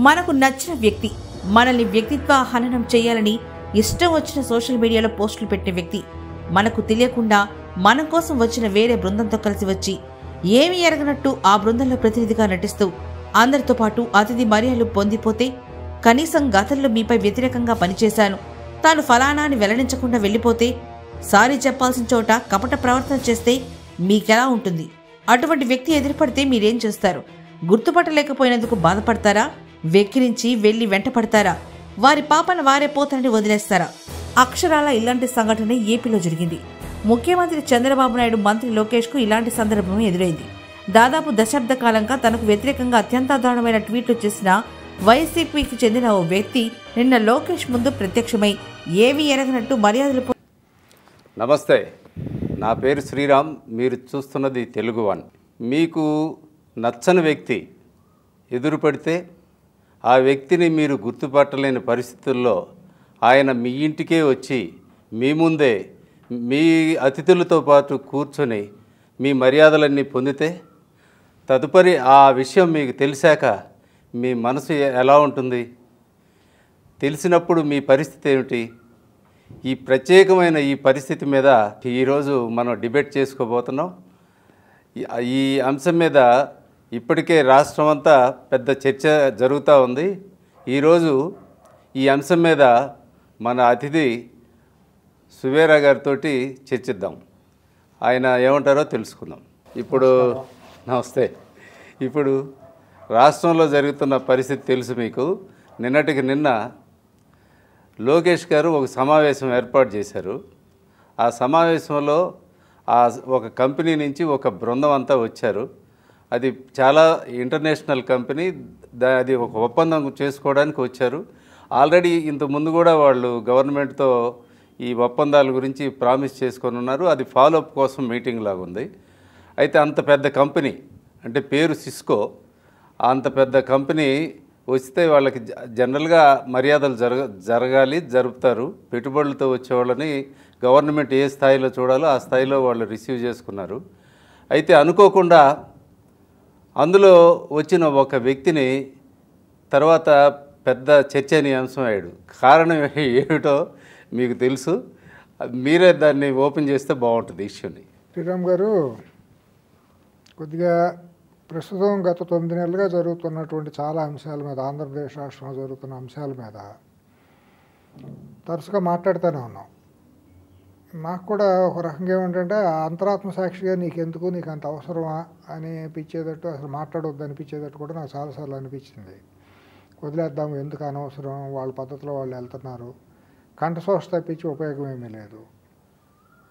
మనకు నచ్చిన వ్యక్తి మనల్ని వ్యక్తిత్వ హననం చేయాలని ఇష్టం వచ్చిన సోషల్ మీడియాలో పోస్టులు పెట్టే వ్యక్తి మనకు తెలియకుండా మన కోసం వచ్చిన వేరే బృందంతో కలిసి వచ్చి ఏమీ ఎరగనట్టు ఆ బృందంలో ప్రతినిధిగా నటిస్తూ అందరితో పాటు అతిథి మర్యాదలు పొందిపోతే, కనీసం గతంలో మీపై వ్యతిరేకంగా పనిచేశాను, తాను ఫలానా అని వెల్లడించకుండా వెళ్ళిపోతే, సారీ చెప్పాల్సిన చోట కపట ప్రవర్తన చేస్తే మీకెలా ఉంటుంది? అటువంటి వ్యక్తి ఎదురుపడితే మీరేం చేస్తారు? గుర్తుపట్టలేకపోయినందుకు బాధపడతారా? వెక్కిరించి వెళ్లి వెంటపడతారా? వారి పాపన వారే పోతారని వదిలేస్తారా? అక్షరాల ఇలాంటి సంఘటన ఏపీలో జరిగింది. ముఖ్యమంత్రి చంద్రబాబు నాయుడు మంత్రి లోకేష్ కు ఇలాంటి సందర్భం ఎదురైంది. దాదాపు దశాబ్ద కాలంగా తనకు వ్యతిరేకంగా అత్యంత దారుణమైన ట్వీట్లు చేసిన వైసీపీకి చెందిన ఓ వ్యక్తి నిన్న లోకేష్ ముందు ప్రత్యక్షమై ఏమీ ఎరగనట్టు మర్యాదలు. నమస్తే, నా పేరు శ్రీరామ్. మీరు చూస్తున్నది తెలుగు వన్. మీకు నచ్చని వ్యక్తి ఎదురుపడితే ఆ వ్యక్తిని మీరు గుర్తుపట్టలేని పరిస్థితుల్లో ఆయన మీ ఇంటికే వచ్చి మీ ముందే మీ అతిథులతో పాటు కూర్చొని మీ మర్యాదలన్నీ పొందితే, తదుపరి ఆ విషయం మీకు తెలిసాక మీ మనసు ఎలా ఉంటుంది? తెలిసినప్పుడు మీ పరిస్థితి ఏమిటి? ఈ ప్రత్యేకమైన ఈ పరిస్థితి మీద ఈరోజు మనం డిబేట్ చేసుకోబోతున్నాం. ఈ అంశం మీద ఇప్పటికే రాష్ట్రం అంతా పెద్ద చర్చ జరుగుతూ ఉంది. ఈరోజు ఈ అంశం మీద మన అతిథి సువేరా గారితో చర్చిద్దాం. ఆయన ఏమంటారో తెలుసుకుందాం. నమస్తే. ఇప్పుడు రాష్ట్రంలో జరుగుతున్న పరిస్థితి తెలుసు మీకు. నిన్నటికి నిన్న లోకేష్ గారు ఒక సమావేశం ఏర్పాటు చేశారు. ఆ సమావేశంలో ఒక కంపెనీ నుంచి ఒక బృందం అంతా వచ్చారు. అది చాలా ఇంటర్నేషనల్ కంపెనీ. అది ఒక ఒప్పందం చేసుకోవడానికి వచ్చారు. ఆల్రెడీ ఇంతకుముందు కూడా వాళ్ళు గవర్నమెంట్తో ఈ ఒప్పందాల గురించి ప్రామిస్ చేసుకొని ఉన్నారు. అది ఫాలోఅప్ కోసం మీటింగ్ లాగా ఉంది. అయితే అంత పెద్ద కంపెనీ, అంటే పేరు సిస్కో, అంత పెద్ద కంపెనీ వస్తే వాళ్ళకి జనరల్గా మర్యాదలు జరుపుతారు. పెట్టుబడులతో వచ్చే వాళ్ళని గవర్నమెంట్ ఏ స్థాయిలో చూడాలో ఆ స్థాయిలో వాళ్ళు రిసీవ్ చేసుకున్నారు. అయితే అనుకోకుండా అందులో వచ్చిన ఒక వ్యక్తిని తర్వాత పెద్ద చర్చనీయాంశం అయ్యాడు. కారణం ఏమిటో మీకు తెలుసు. మీరే దాన్ని ఓపెన్ చేస్తే బాగుంటుంది ఇష్యూని. శ్రీరామ్ గారు, కొద్దిగా ప్రస్తుతం గత 9 నెలలుగా జరుగుతున్నటువంటి చాలా అంశాల మీద, ఆంధ్రప్రదేశ్ రాష్ట్రంలో జరుగుతున్న అంశాల మీద తరచుగా మాట్లాడుతూనే ఉన్నాం. నాకు కూడా ఒక రకంగా ఏమిటంటే అంతరాత్మ సాక్షిగా నీకెందుకు, నీకు అంత అవసరమా అని అనిపించేటట్టు, అసలు మాట్లాడవద్దు అనిపించేటట్టు కూడా నాకు చాలాసార్లు అనిపించింది. వదిలేద్దాము, ఎందుకు అనవసరం, వాళ్ళ పద్ధతిలో వాళ్ళు వెళ్తున్నారు, కంఠశోష తప్పించి ఉపయోగం ఏమీ లేదు.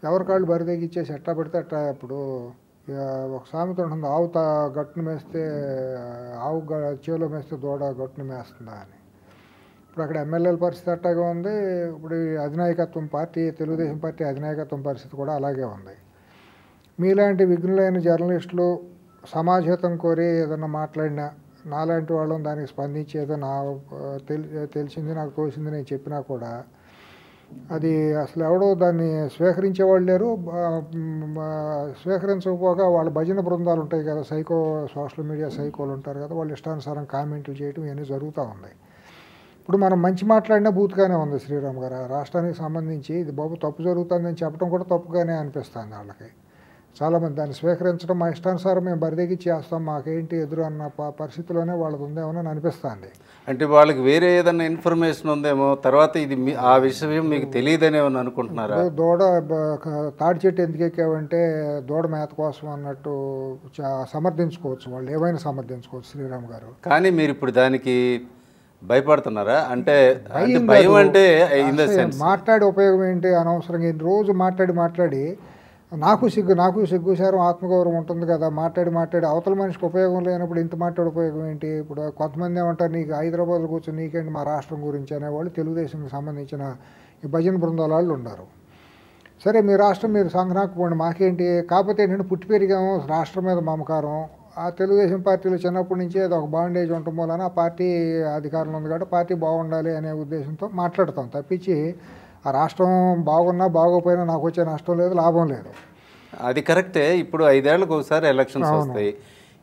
ఎవరికాళ్ళు బరిదెగిచ్చేసి ఎట్టా పెడితే అట్టా. ఇప్పుడు ఒక సామెత ఉంటుంది, ఆవు గట్టును మేస్తే, ఆవు చేలో మేస్తే దూడ గట్టును మేస్తుందా అని. ఇప్పుడు అక్కడ ఎమ్మెల్యేల పరిస్థితి అట్టాగే ఉంది. ఇప్పుడు అధినాయకత్వం పార్టీ, తెలుగుదేశం పార్టీ అధినాయకత్వం పరిస్థితి కూడా అలాగే ఉంది. మీలాంటి విఘ్నులైన జర్నలిస్టులు సమాజహితం కోరి ఏదన్నా మాట్లాడినా, నాలాంటి వాళ్ళని దానికి స్పందించి ఏదో తెలిసింది, నాకు తోసింది నేను చెప్పినా కూడా అది అసలు ఎవడో దాన్ని స్వీకరించేవాళ్ళు లేరు. స్వీకరించకపోగా వాళ్ళ భజన బృందాలు ఉంటాయి కదా, సోషల్ మీడియా సైకోలు ఉంటారు కదా, వాళ్ళు ఇష్టానుసారం కామెంట్లు చేయడం ఇవన్నీ జరుగుతూ ఉన్నాయి. ఇప్పుడు మనం మంచి మాట్లాడినా బూత్గానే ఉంది శ్రీరామ్ గారు. రాష్ట్రానికి సంబంధించి ఇది బాబు తప్పు జరుగుతుందని చెప్పడం కూడా తప్పుగానే అనిపిస్తుంది వాళ్ళకి. చాలామంది దాన్ని స్వీకరించడం, మా ఇష్టానుసారం మేము బరిదెగిచ్చి చేస్తాం, మాకేంటి ఎదురు అన్న పరిస్థితిలోనే వాళ్ళది ఉందేమో అని అనిపిస్తుంది. అంటే వాళ్ళకి వేరే ఏదన్నా ఇన్ఫర్మేషన్ ఉందేమో, తర్వాత ఇది ఆ విషయం మీకు తెలియదనేమని అనుకుంటున్నారా? దూడ తాడి చెట్టు ఎందుకు ఎక్కావంటే దూడ మేత కోసం అన్నట్టు సమర్థించుకోవచ్చు, వాళ్ళు ఏమైనా సమర్థించుకోవచ్చు శ్రీరామ్ గారు. కానీ మీరు ఇప్పుడు దానికి భయపడుతున్నారా? అంటే భయం అంటే మాట్లాడే ఉపయోగం ఏంటి? అనవసరంగా రోజు మాట్లాడి నాకు సిగ్గుసారం ఆత్మగౌరవం ఉంటుంది కదా, మాట్లాడి అవతల మనిషికి ఉపయోగం లేనప్పుడు ఇంత మాట్లాడే ఉపయోగం ఏంటి? ఇప్పుడు కొంతమంది ఏమంటారు, నీకు హైదరాబాద్లో కూర్చొని నీకేంటి మా రాష్ట్రం గురించి అనేవాళ్ళు తెలుగుదేశంకి సంబంధించిన ఈ భజన బృందాల వాళ్ళు ఉన్నారు. సరే, మీ రాష్ట్రం మీరు సంఘనాకపోండి, మాకేంటి? కాకపోతే ఏంటంటే పుట్టి పెరిగాము, రాష్ట్రం మీద మమకారం. ఆ తెలుగుదేశం పార్టీలో చిన్నప్పటి నుంచే అది ఒక బాండేజ్ ఉండటం వలన ఆ పార్టీ అధికారంలో ఉంది కాబట్టి పార్టీ బాగుండాలి అనే ఉద్దేశంతో మాట్లాడతాం తప్పించి ఆ రాష్ట్రం బాగున్నా బాగోపోయినా నాకు వచ్చే నష్టం లేదు, లాభం లేదు. అది కరెక్టే. ఇప్పుడు 5 ఏళ్ళకు ఒకసారి ఎలక్షన్స్ వస్తాయి.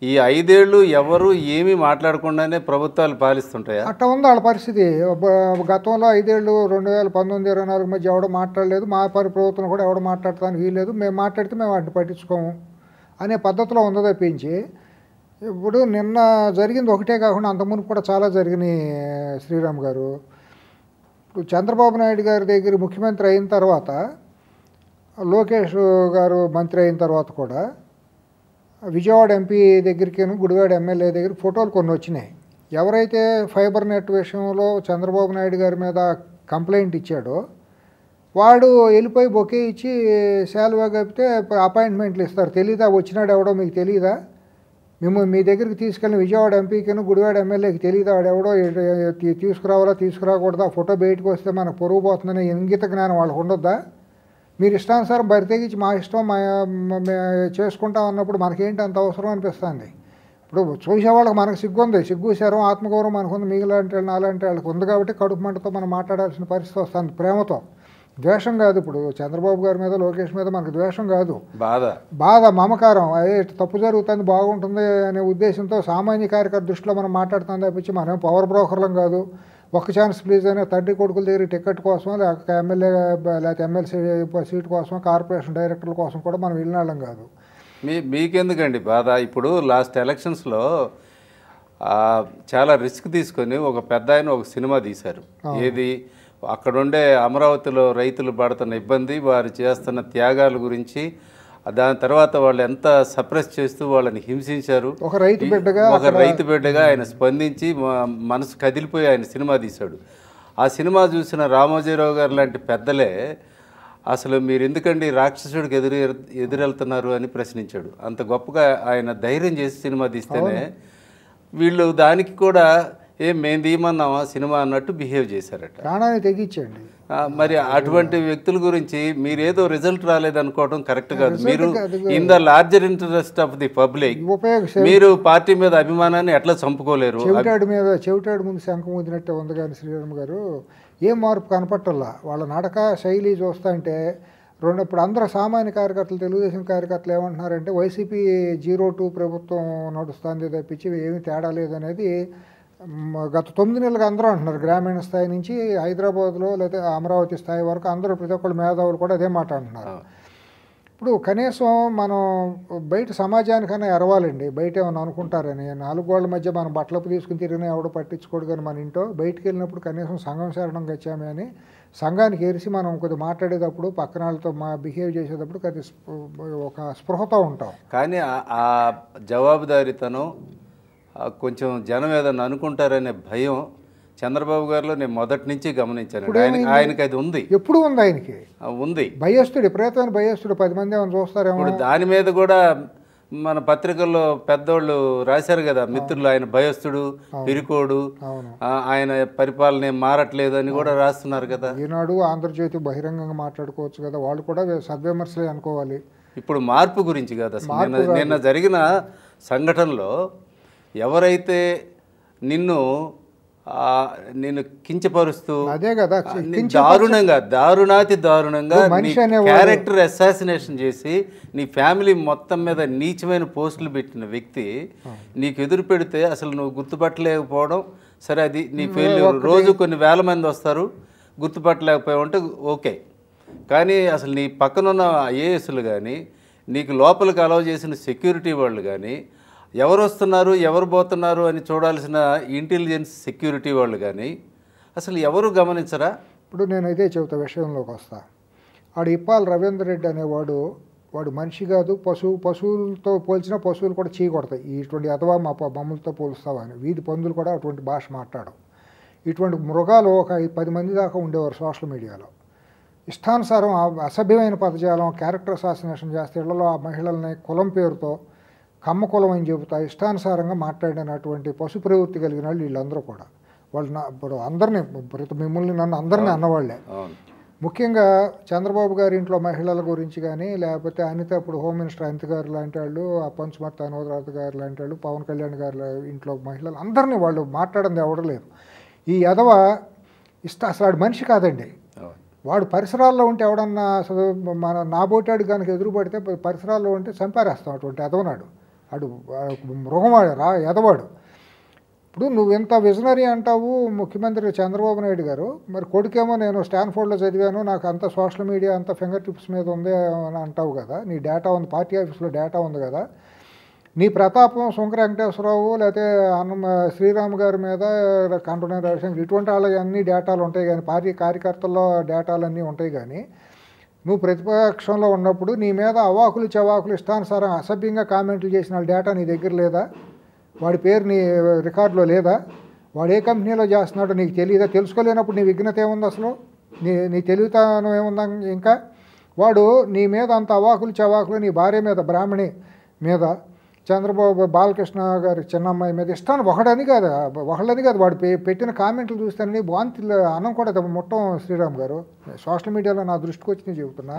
ఈ 5 ఏళ్ళు ఎవరు ఏమీ మాట్లాడకుండానే ప్రభుత్వాలు పాలిస్తుంటాయా? అట్లా ఉంది వాళ్ళ పరిస్థితి. గతంలో 5 ఏళ్ళు 2019, 24 మధ్య ఎవడో మాట్లాడలేదు, మా ప్రభుత్వం కూడా ఎవడో మాట్లాడటానికి వీల్లేదు, మేము మాట్లాడితే మేము వాటిని పట్టించుకోము అనే పద్ధతిలో ఉందో తప్పించి, ఇప్పుడు నిన్న జరిగింది ఒకటే కాకుండా అంతకుముందు కూడా చాలా జరిగినాయి శ్రీరామ్ గారు. ఇప్పుడు చంద్రబాబు నాయుడు గారి దగ్గర ముఖ్యమంత్రి అయిన తర్వాత, లోకేష్ గారు మంత్రి అయిన తర్వాత కూడా విజయవాడ ఎంపీ దగ్గరికి, గుడివాడ ఎమ్మెల్యే దగ్గర ఫోటోలు కొన్ని వచ్చినాయి. ఎవరైతే ఫైబర్ నెట్ విషయంలో చంద్రబాబు నాయుడు గారి మీద కంప్లైంట్ ఇచ్చాడో వాడు వెళ్ళిపోయి బొకే ఇచ్చి శాలువా కప్పితే అపాయింట్మెంట్లు ఇస్తారు. తెలీదా వచ్చినాడు ఎవడో మీకు తెలీదా? మీ దగ్గరికి తీసుకెళ్ళిన విజయవాడ ఎంపీకిను గుడివాడ ఎమ్మెల్యేకి తెలియదు వాడు ఎవడో తీసుకురావాలా తీసుకురాకూడదా, ఫోటో బయటకు వస్తే మనకు పొరుగు పోతుందనే ఇంగిత జ్ఞానం వాళ్ళకు ఉండొద్దా? మీరు ఇష్టానుసారం బరితెగించి మా ఇష్టం చేసుకుంటాం అన్నప్పుడు మనకేంటి అంత అవసరం అనిపిస్తుంది. ఇప్పుడు చూసేవాళ్ళకి మనకు సిగ్గు ఉంది, సిగ్గు శరం ఆత్మగౌరవం మనకు ఉంది, మిగిలాంటి వాళ్ళు నాలాంటి వాళ్ళకి ఉంది కాబట్టి కడుపు మంటతో మనం మాట్లాడాల్సిన పరిస్థితి వస్తుంది. ప్రేమతో, ద్వేషం కాదు. ఇప్పుడు చంద్రబాబు గారి మీద లోకేష్ మీద మనకు ద్వేషం కాదు, బాధ మమకారం. అదే తప్పు జరుగుతుంది బాగుంటుంది అనే ఉద్దేశంతో సామాన్య కార్యకర్త దృష్టిలో మనం మాట్లాడుతుంది తప్పించి మనం పవర్ బ్రోకర్లం కాదు. ఒక్క ఛాన్స్ ప్లీజ్ అనే తండ్రి కొడుకుల దగ్గర టికెట్ కోసం, లేకపోతే ఎమ్మెల్యే లేకపోతే ఎమ్మెల్సీ సీట్ కోసం, కార్పొరేషన్ డైరెక్టర్ల కోసం కూడా మనం వెళ్ళినాళ్ళం కాదు. మీకెందుకండి బాధ? ఇప్పుడు లాస్ట్ ఎలక్షన్స్లో చాలా రిస్క్ తీసుకొని ఒక పెద్ద ఆయన ఒక సినిమా తీశారు. ఏది అక్కడుండే అమరావతిలో రైతులు పడుతున్న ఇబ్బంది, వారు చేస్తున్న త్యాగాల గురించి, దాని తర్వాత వాళ్ళు ఎంత సప్రెస్ చేస్తూ వాళ్ళని హింసించారు. ఒక రైతు బిడ్డగా ఆయన స్పందించి మనసు కదిలిపోయి ఆయన సినిమా తీశాడు. ఆ సినిమా చూసిన రామోజీరావు గారు లాంటి పెద్దలే అసలు మీరు ఎందుకండి రాక్షసుడికి ఎదురెళ్తున్నారు అని ప్రశ్నించాడు. అంత గొప్పగా ఆయన ధైర్యం చేసి సినిమా తీస్తేనే వీళ్ళు దానికి కూడా మేము తీయమన్నామా సినిమా అన్నట్టు బిహేవ్ చేశారట. ప్రాణాన్ని తెగించండి. మరి అటువంటి వ్యక్తుల గురించి మీరేదో రిజల్ట్ రాలేదనుకోవడం కరెక్ట్ కాదు. మీరు in the larger interest of the public మీరు పార్టీ మీద అభిమానాన్ని ఎట్లా చంపుకోలేరు? చెవిటాడు ముందు శంఖం ఊదినట్టే ఉంది. కానీ శ్రీరామ్ గారు ఏం మార్పు కనపట్టల్లా. వాళ్ళ నడక శైలి చూస్తుంటే ఇప్పుడు అందరూ సామాన్య కార్యకర్తలు, తెలుగుదేశం కార్యకర్తలు ఏమంటున్నారంటే వైసీపీ 02 ప్రభుత్వం నడుస్తుంది తప్పించి ఏమీ తేడా లేదనేది గత 9 నెలలుగా అందరూ అంటున్నారు. గ్రామీణ స్థాయి నుంచి హైదరాబాద్లో లేదా అమరావతి స్థాయి వరకు అందరూ ప్రతి ఒక్కళ్ళు మేధావులు కూడా అదే మాట అంటున్నారు. ఇప్పుడు కనీసం మనం బయట సమాజానికైనా ఎరవాలండి. బయట ఏమైనా అనుకుంటారని 4 గోళ్ల మధ్య మనం బట్టలపు తీసుకుని తిరిగినా ఎవడో పట్టించుకోడు. కానీ మన ఇంట్లో బయటికి వెళ్ళినప్పుడు కనీసం సంఘం శరణం గచ్చామే అని సంఘానికి ఎరిసి మనం కొద్దిగా మాట్లాడేటప్పుడు పక్కన వాళ్ళతో బిహేవ్ చేసేటప్పుడు కొద్ది ఒక స్పృహతో ఉంటాం. కానీ ఆ జవాబుదారీతనం కొంచెం జనం ఏదన్నా అనుకుంటారనే భయం చంద్రబాబు గారిలో నేను మొదటి నుంచి గమనించాను. ఆయనకి అది ఉంది, ఎప్పుడు ఉంది, ఆయనకి ఉంది. భయస్తుడు, విపరీతమైన భయస్తుడు. 10 మంది ఏమైనా చూస్తారేమో. దాని మీద కూడా మన పత్రికల్లో పెద్దోళ్ళు రాశారు కదా, మిత్రులు ఆయన భయస్తుడు, పిరికోడు, ఆయన పరిపాలన మారట్లేదు అని కూడా రాస్తున్నారు కదా. ఈనాడు ఆంధ్రజ్యోతి బహిరంగంగా మాట్లాడుకోవచ్చు కదా, వాళ్ళు కూడా సద్విమర్శలే అనుకోవాలి. ఇప్పుడు మార్పు గురించి కదా, నిన్న జరిగిన సంఘటనలో ఎవరైతే నిన్ను కించపరుస్తూ అదే కదా దారుణాతి దారుణంగా క్యారెక్టర్ అసాసినేషన్ చేసి నీ ఫ్యామిలీ మొత్తం మీద నీచమైన పోస్టులు పెట్టిన వ్యక్తి నీకు ఎదురు పెడితే అసలు నువ్వు గుర్తుపట్టలేకపోవడం సరే, అది నీ ఫెయిల్యూర్. రోజు కొన్ని వేల మంది వస్తారు, గుర్తుపట్టలేకపోయావు అంటే ఓకే. కానీ అసలు నీ పక్కనున్న ఐఏఎస్లు కానీ, నీకు లోపలికి అలౌ చేసిన సెక్యూరిటీ వాళ్ళు కానీ, ఎవరు వస్తున్నారు ఎవరు పోతున్నారు అని చూడాల్సిన ఇంటెలిజెన్స్ సెక్యూరిటీ వాళ్ళు కానీ అసలు ఎవరు గమనించరా? ఇప్పుడు నేను ఇదే చెబుతా, విషయంలోకి వస్తా. వాడు ఇప్పాల రవీందర్ రెడ్డి అనేవాడు, వాడు మనిషి కాదు, పశువులతో పోల్చిన పశువులు కూడా చీ కొడతాయి. ఇటువంటి అథవా మా మమ్మల్తో పోలుస్తావా అని. వీధి పందులు కూడా అటువంటి భాష మాట్లాడవు. ఇటువంటి మృగాలు ఒక 10 మంది దాకా ఉండేవారు సోషల్ మీడియాలో. ఇష్టానుసారం అసభ్యమైన పదజాలం, క్యారెక్టర్ అసాసినేషన్ చేస్తే ఇళ్లలో ఆ మహిళల్ని కులం పేరుతో కమ్మ కులం అని చెబుతా ఇష్టానుసారంగా మాట్లాడినటువంటి పశు ప్రవృత్తి కలిగిన వాళ్ళు వీళ్ళందరూ కూడా. వాళ్ళు ఇప్పుడు అందరినీ, మిమ్మల్ని నన్ను అందరినీ అన్నవాళ్లే. ముఖ్యంగా చంద్రబాబు గారి ఇంట్లో మహిళల గురించి కానీ, లేకపోతే అనిత ఇప్పుడు హోమ్ మినిస్టర్ అనిత గారు లాంటి వాళ్ళు, ఆ పంచుమర్తి అనోదరాథ్ గారు లాంటి వాళ్ళు, పవన్ కళ్యాణ్ గారి ఇంట్లో మహిళలు అందరినీ వాళ్ళు మాట్లాడింది ఎవడలేదు. ఈ ఎదవ అసలు వాడు మనిషి కాదండి. వాడు పరిసరాల్లో ఉంటే ఎవడన్నా అసలు నా బోటాడు కనుక ఎదురుపడితే పరిసరాల్లో ఉంటే చంపారేస్తాం అటువంటి ఎదవనాడు. అడు మృగమాడు ఎదవాడు. ఇప్పుడు నువ్వు ఇంత విజనరీ అంటావు ముఖ్యమంత్రి చంద్రబాబు నాయుడు గారు, మరి కొడుకేమో నేను స్టాన్ఫోర్డ్లో చదివాను, నాకు అంత సోషల్ మీడియా అంత ఫింగర్ టిప్స్ మీద ఉంది అని అంటావు కదా, నీ డేటా ఉంది, పార్టీ ఆఫీస్లో డేటా ఉంది కదా, నీ ప్రతాపం శంకర వెంకటేశ్వరరావు లేకపోతే శ్రీరామ్ గారి మీద కంటోనే రవిశంకర్ ఇటువంటి వాళ్ళ అన్ని డేటాలు ఉంటాయి కానీ, పార్టీ కార్యకర్తల్లో డేటాలు అన్నీ ఉంటాయి కానీ, నువ్వు ప్రతిపక్షంలో ఉన్నప్పుడు నీ మీద అవాకులు చవాకులు ఇష్టానుసారం అసభ్యంగా కామెంట్లు చేసిన వాళ్ళ డేటా నీ దగ్గర లేదా? వాడి పేరు నీ రికార్డులో లేదా? వాడు ఏ కంపెనీలో చేస్తున్నాడో నీకు తెలియదా? తెలుసుకోలేనప్పుడు నీ విఘ్నత ఏముంది అసలు? నీ తెలివితనం ఏముందా? ఇంకా వాడు నీ మీద అంత అవాకులు చవాకులు నీ భార్య మీద, బ్రాహ్మణి మీద, చంద్రబాబు బాలకృష్ణ గారి చిన్నమ్మాయి మీద ఇష్టాన్ని ఒకడని కాదు వాడు పెట్టిన కామెంట్లు చూస్తానని వాంతిలో అన్నం కూడా మొత్తం శ్రీరామ్ గారు సోషల్ మీడియాలో నా దృష్టికి వచ్చింది చెబుతున్నా.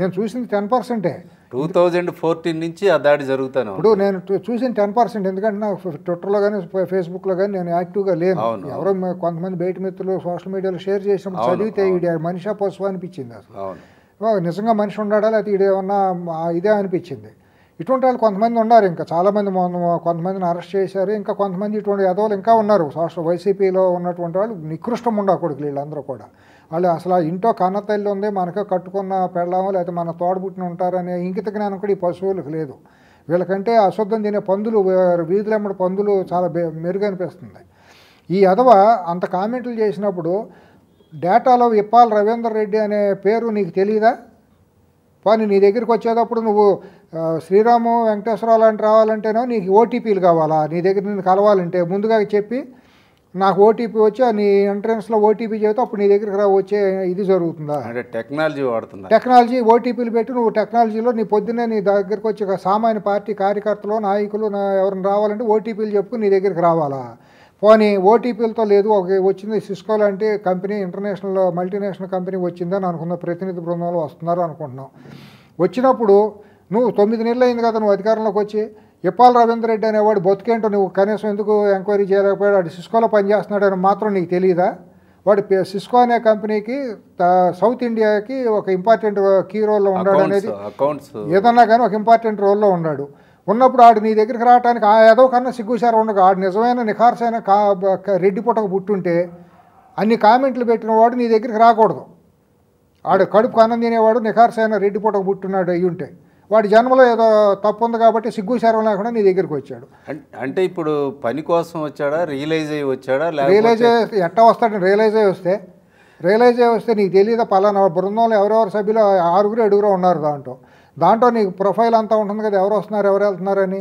నేను చూసింది 10%. 2014 నుంచి ఆ దాడి జరుగుతాను. ఇప్పుడు నేను చూసిన 10%, ఎందుకంటే నాకు ట్విట్టర్లో కానీ ఫేస్బుక్లో కానీ నేను యాక్టివ్గా లేను. ఎవరో కొంతమంది బయట మిత్రులు సోషల్ మీడియాలో షేర్ చేసినప్పుడు చదివితే ఈడ మనిషి పశువు అనిపించింది. అసలు నిజంగా మనిషి ఉన్నాడా లేకపోతే ఈడేమన్నా ఇదే అనిపించింది. ఇటువంటి వాళ్ళు కొంతమంది ఉన్నారు, ఇంకా చాలామంది కొంతమందిని అరెస్ట్ చేశారు, ఇంకా కొంతమంది ఇటువంటి ఎదవలు ఇంకా ఉన్నారు. వైసీపీలో ఉన్నటువంటి వాళ్ళు నికృష్టం ఉండకూడదు వీళ్ళందరూ కూడా. వాళ్ళు అసలు ఇంట్లో కన్నతల్లి ఉంది, మనకే కట్టుకున్న పెళ్ళామో లేకపోతే మన తోడబుట్టిన ఉంటారనే ఇంకిత జ్ఞానం కూడా ఈ పశువులకు లేదు. వీళ్ళకంటే అశుద్ధం తినే పందులు, వీధులెమ్మడి పందులు చాలా మెరుగనిపిస్తుంది. ఈ ఎదవ అంత కామెంట్లు చేసినప్పుడు డేటాలో ఇప్పాల రవీందర్ రెడ్డి అనే పేరు నీకు తెలియదా? పోనీ నీ దగ్గరికి వచ్చేటప్పుడు నువ్వు శ్రీరాము వెంకటేశ్వరరావు లాంటి రావాలంటేనో నీకు ఓటీపీలు కావాలా? నీ దగ్గర నేను కలవాలంటే ముందుగా చెప్పి నాకు ఓటీపీ వచ్చి నీ ఎంట్రన్స్లో ఓటీపీ చెబితే అప్పుడు నీ దగ్గరికి వచ్చే ఇది జరుగుతుందా? అంటే టెక్నాలజీ వాడుతున్నా, టెక్నాలజీ ఓటీపీలు పెట్టి నువ్వు టెక్నాలజీలో నీ పొద్దున్నే నీ దగ్గరికి వచ్చి సామాన్య పార్టీ కార్యకర్తలు నాయకులు ఎవరిని రావాలంటే ఓటీపీలు చెప్పుకుని నీ దగ్గరికి రావాలా? పోనీ ఓటీపీలతో లేదు, వచ్చింది సిస్కో లాంటి కంపెనీ, ఇంటర్నేషనల్ మల్టీనేషనల్ కంపెనీ వచ్చిందని అనుకున్న ప్రతినిధి బృందంలో వస్తున్నారు అనుకుంటున్నాం. వచ్చినప్పుడు నువ్వు 9 నెలలు అయింది కదా నువ్వు అధికారంలోకి వచ్చి, ఇప్పాల రవీంద్ర రెడ్డి అనేవాడు బతికేంటో నువ్వు కనీసం ఎందుకు ఎంక్వైరీ చేయలేకపోయాడు? వాడు సిస్కోలో పనిచేస్తున్నాడని మాత్రం నీకు తెలియదా? వాడు సిస్కో అనే కంపెనీకి సౌత్ ఇండియాకి ఒక ఇంపార్టెంట్ కీ రోల్లో ఉన్నాడు అనేది ఏదన్నా కానీ ఒక ఇంపార్టెంట్ రోల్లో ఉన్నాడు. ఉన్నప్పుడు ఆడు నీ దగ్గరికి రావడానికి ఏదో కన్నా సిగ్గుసారి ఉండగా ఆడు నిజమైన నిఖార్సైన రెడ్డి పుట్టక పుట్టుంటే అన్ని కామెంట్లు పెట్టిన వాడు నీ దగ్గరికి రాకూడదు. ఆడు కడుపు అన్నం తినేవాడు నిఖార్సైన రెడ్డి పుట్టక పుట్టున్నాడు అయ్యుంటే వాడి జన్మలో ఏదో తప్పు ఉంది కాబట్టి సిగ్గుసారం లేకుండా నీ దగ్గరికి వచ్చాడు. అంటే ఇప్పుడు పని కోసం వచ్చాడా, రియలైజ్ అయ్యి వచ్చాడా? రియలైజ్ ఎట్టా వస్తాడు? రియలైజ్ అయ్యి వస్తే నీకు తెలియదా? పలానా బృందంలో ఎవరెవరు సభ్యులు 6-7 ఉన్నారు దాంట్లో నీకు ప్రొఫైల్ అంతా ఉంటుంది కదా, ఎవరు వస్తున్నారు ఎవరు వెళ్తున్నారని.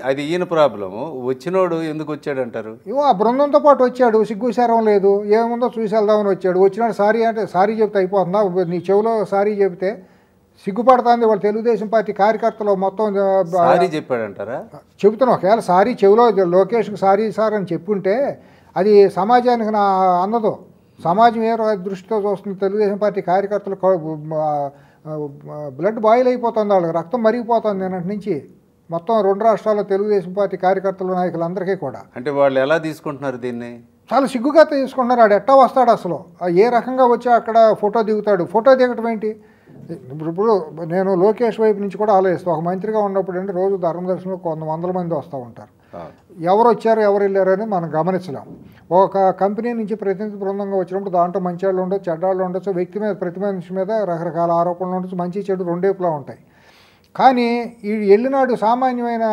అది ఈయన ప్రాబ్లము. వచ్చినోడు ఎందుకు వచ్చాడంటారు? ఆ బృందంతో పాటు వచ్చాడు, సిగ్గుసారం లేదు, ఏముందో చూసి వెళ్దామని వచ్చాడు. వచ్చినాడు సారీ అంటే సారీ చెప్తే అయిపోతుందా? నీ చెవిలో సారీ చెబితే సిగ్గుపడుతుంది. వాళ్ళు తెలుగుదేశం పార్టీ కార్యకర్తలు మొత్తం సారీ చెప్పాడంటారా? చెబుతున్నా. ఒకవేళ సారీ చెవిలో లోకేష్కి సారీ సార్ అని చెప్పుంటే అది సమాజానికి అందదు. సమాజం ఏ దృష్టితో చూస్తుంది? తెలుగుదేశం పార్టీ కార్యకర్తలు బ్లడ్ బాయిల్ అయిపోతుంది, వాళ్ళకి రక్తం మరిగిపోతుంది నిన్నటి నుంచి మొత్తం 2 రాష్ట్రాల్లో తెలుగుదేశం పార్టీ కార్యకర్తలు నాయకులందరికీ కూడా. అంటే వాళ్ళు ఎలా తీసుకుంటున్నారు దీన్ని? చాలా సిగ్గుగా తీసుకుంటున్నారు. ఆడు ఎట్టా వస్తాడు అసలు? ఏ రకంగా వచ్చి అక్కడ ఫోటో దిగుతాడు? ఫోటో దిగటం ఏంటి? ఇప్పుడు నేను లోకేష్ వైపు నుంచి కూడా ఆలోచిస్తాను. ఒక మంత్రిగా ఉన్నప్పుడు అంటే రోజు ధర్మదర్శనంలో 100 మంది వస్తూ ఉంటారు. ఎవరు వచ్చారు ఎవరు వెళ్ళారని మనం గమనించలేం. ఒక కంపెనీ నుంచి ప్రతినిధి బృందంగా వచ్చినప్పుడు దాంట్లో మంచి వాళ్ళు ఉండొచ్చు, చెడ్డాళ్ళు ఉండొచ్చు, వ్యక్తి మీద ప్రతి మనిషి మీద రకరకాల ఆరోపణలు ఉండొచ్చు, మంచి చెడు రెండేపులా ఉంటాయి. కానీ ఈ వెళ్ళినాడు సామాన్యమైన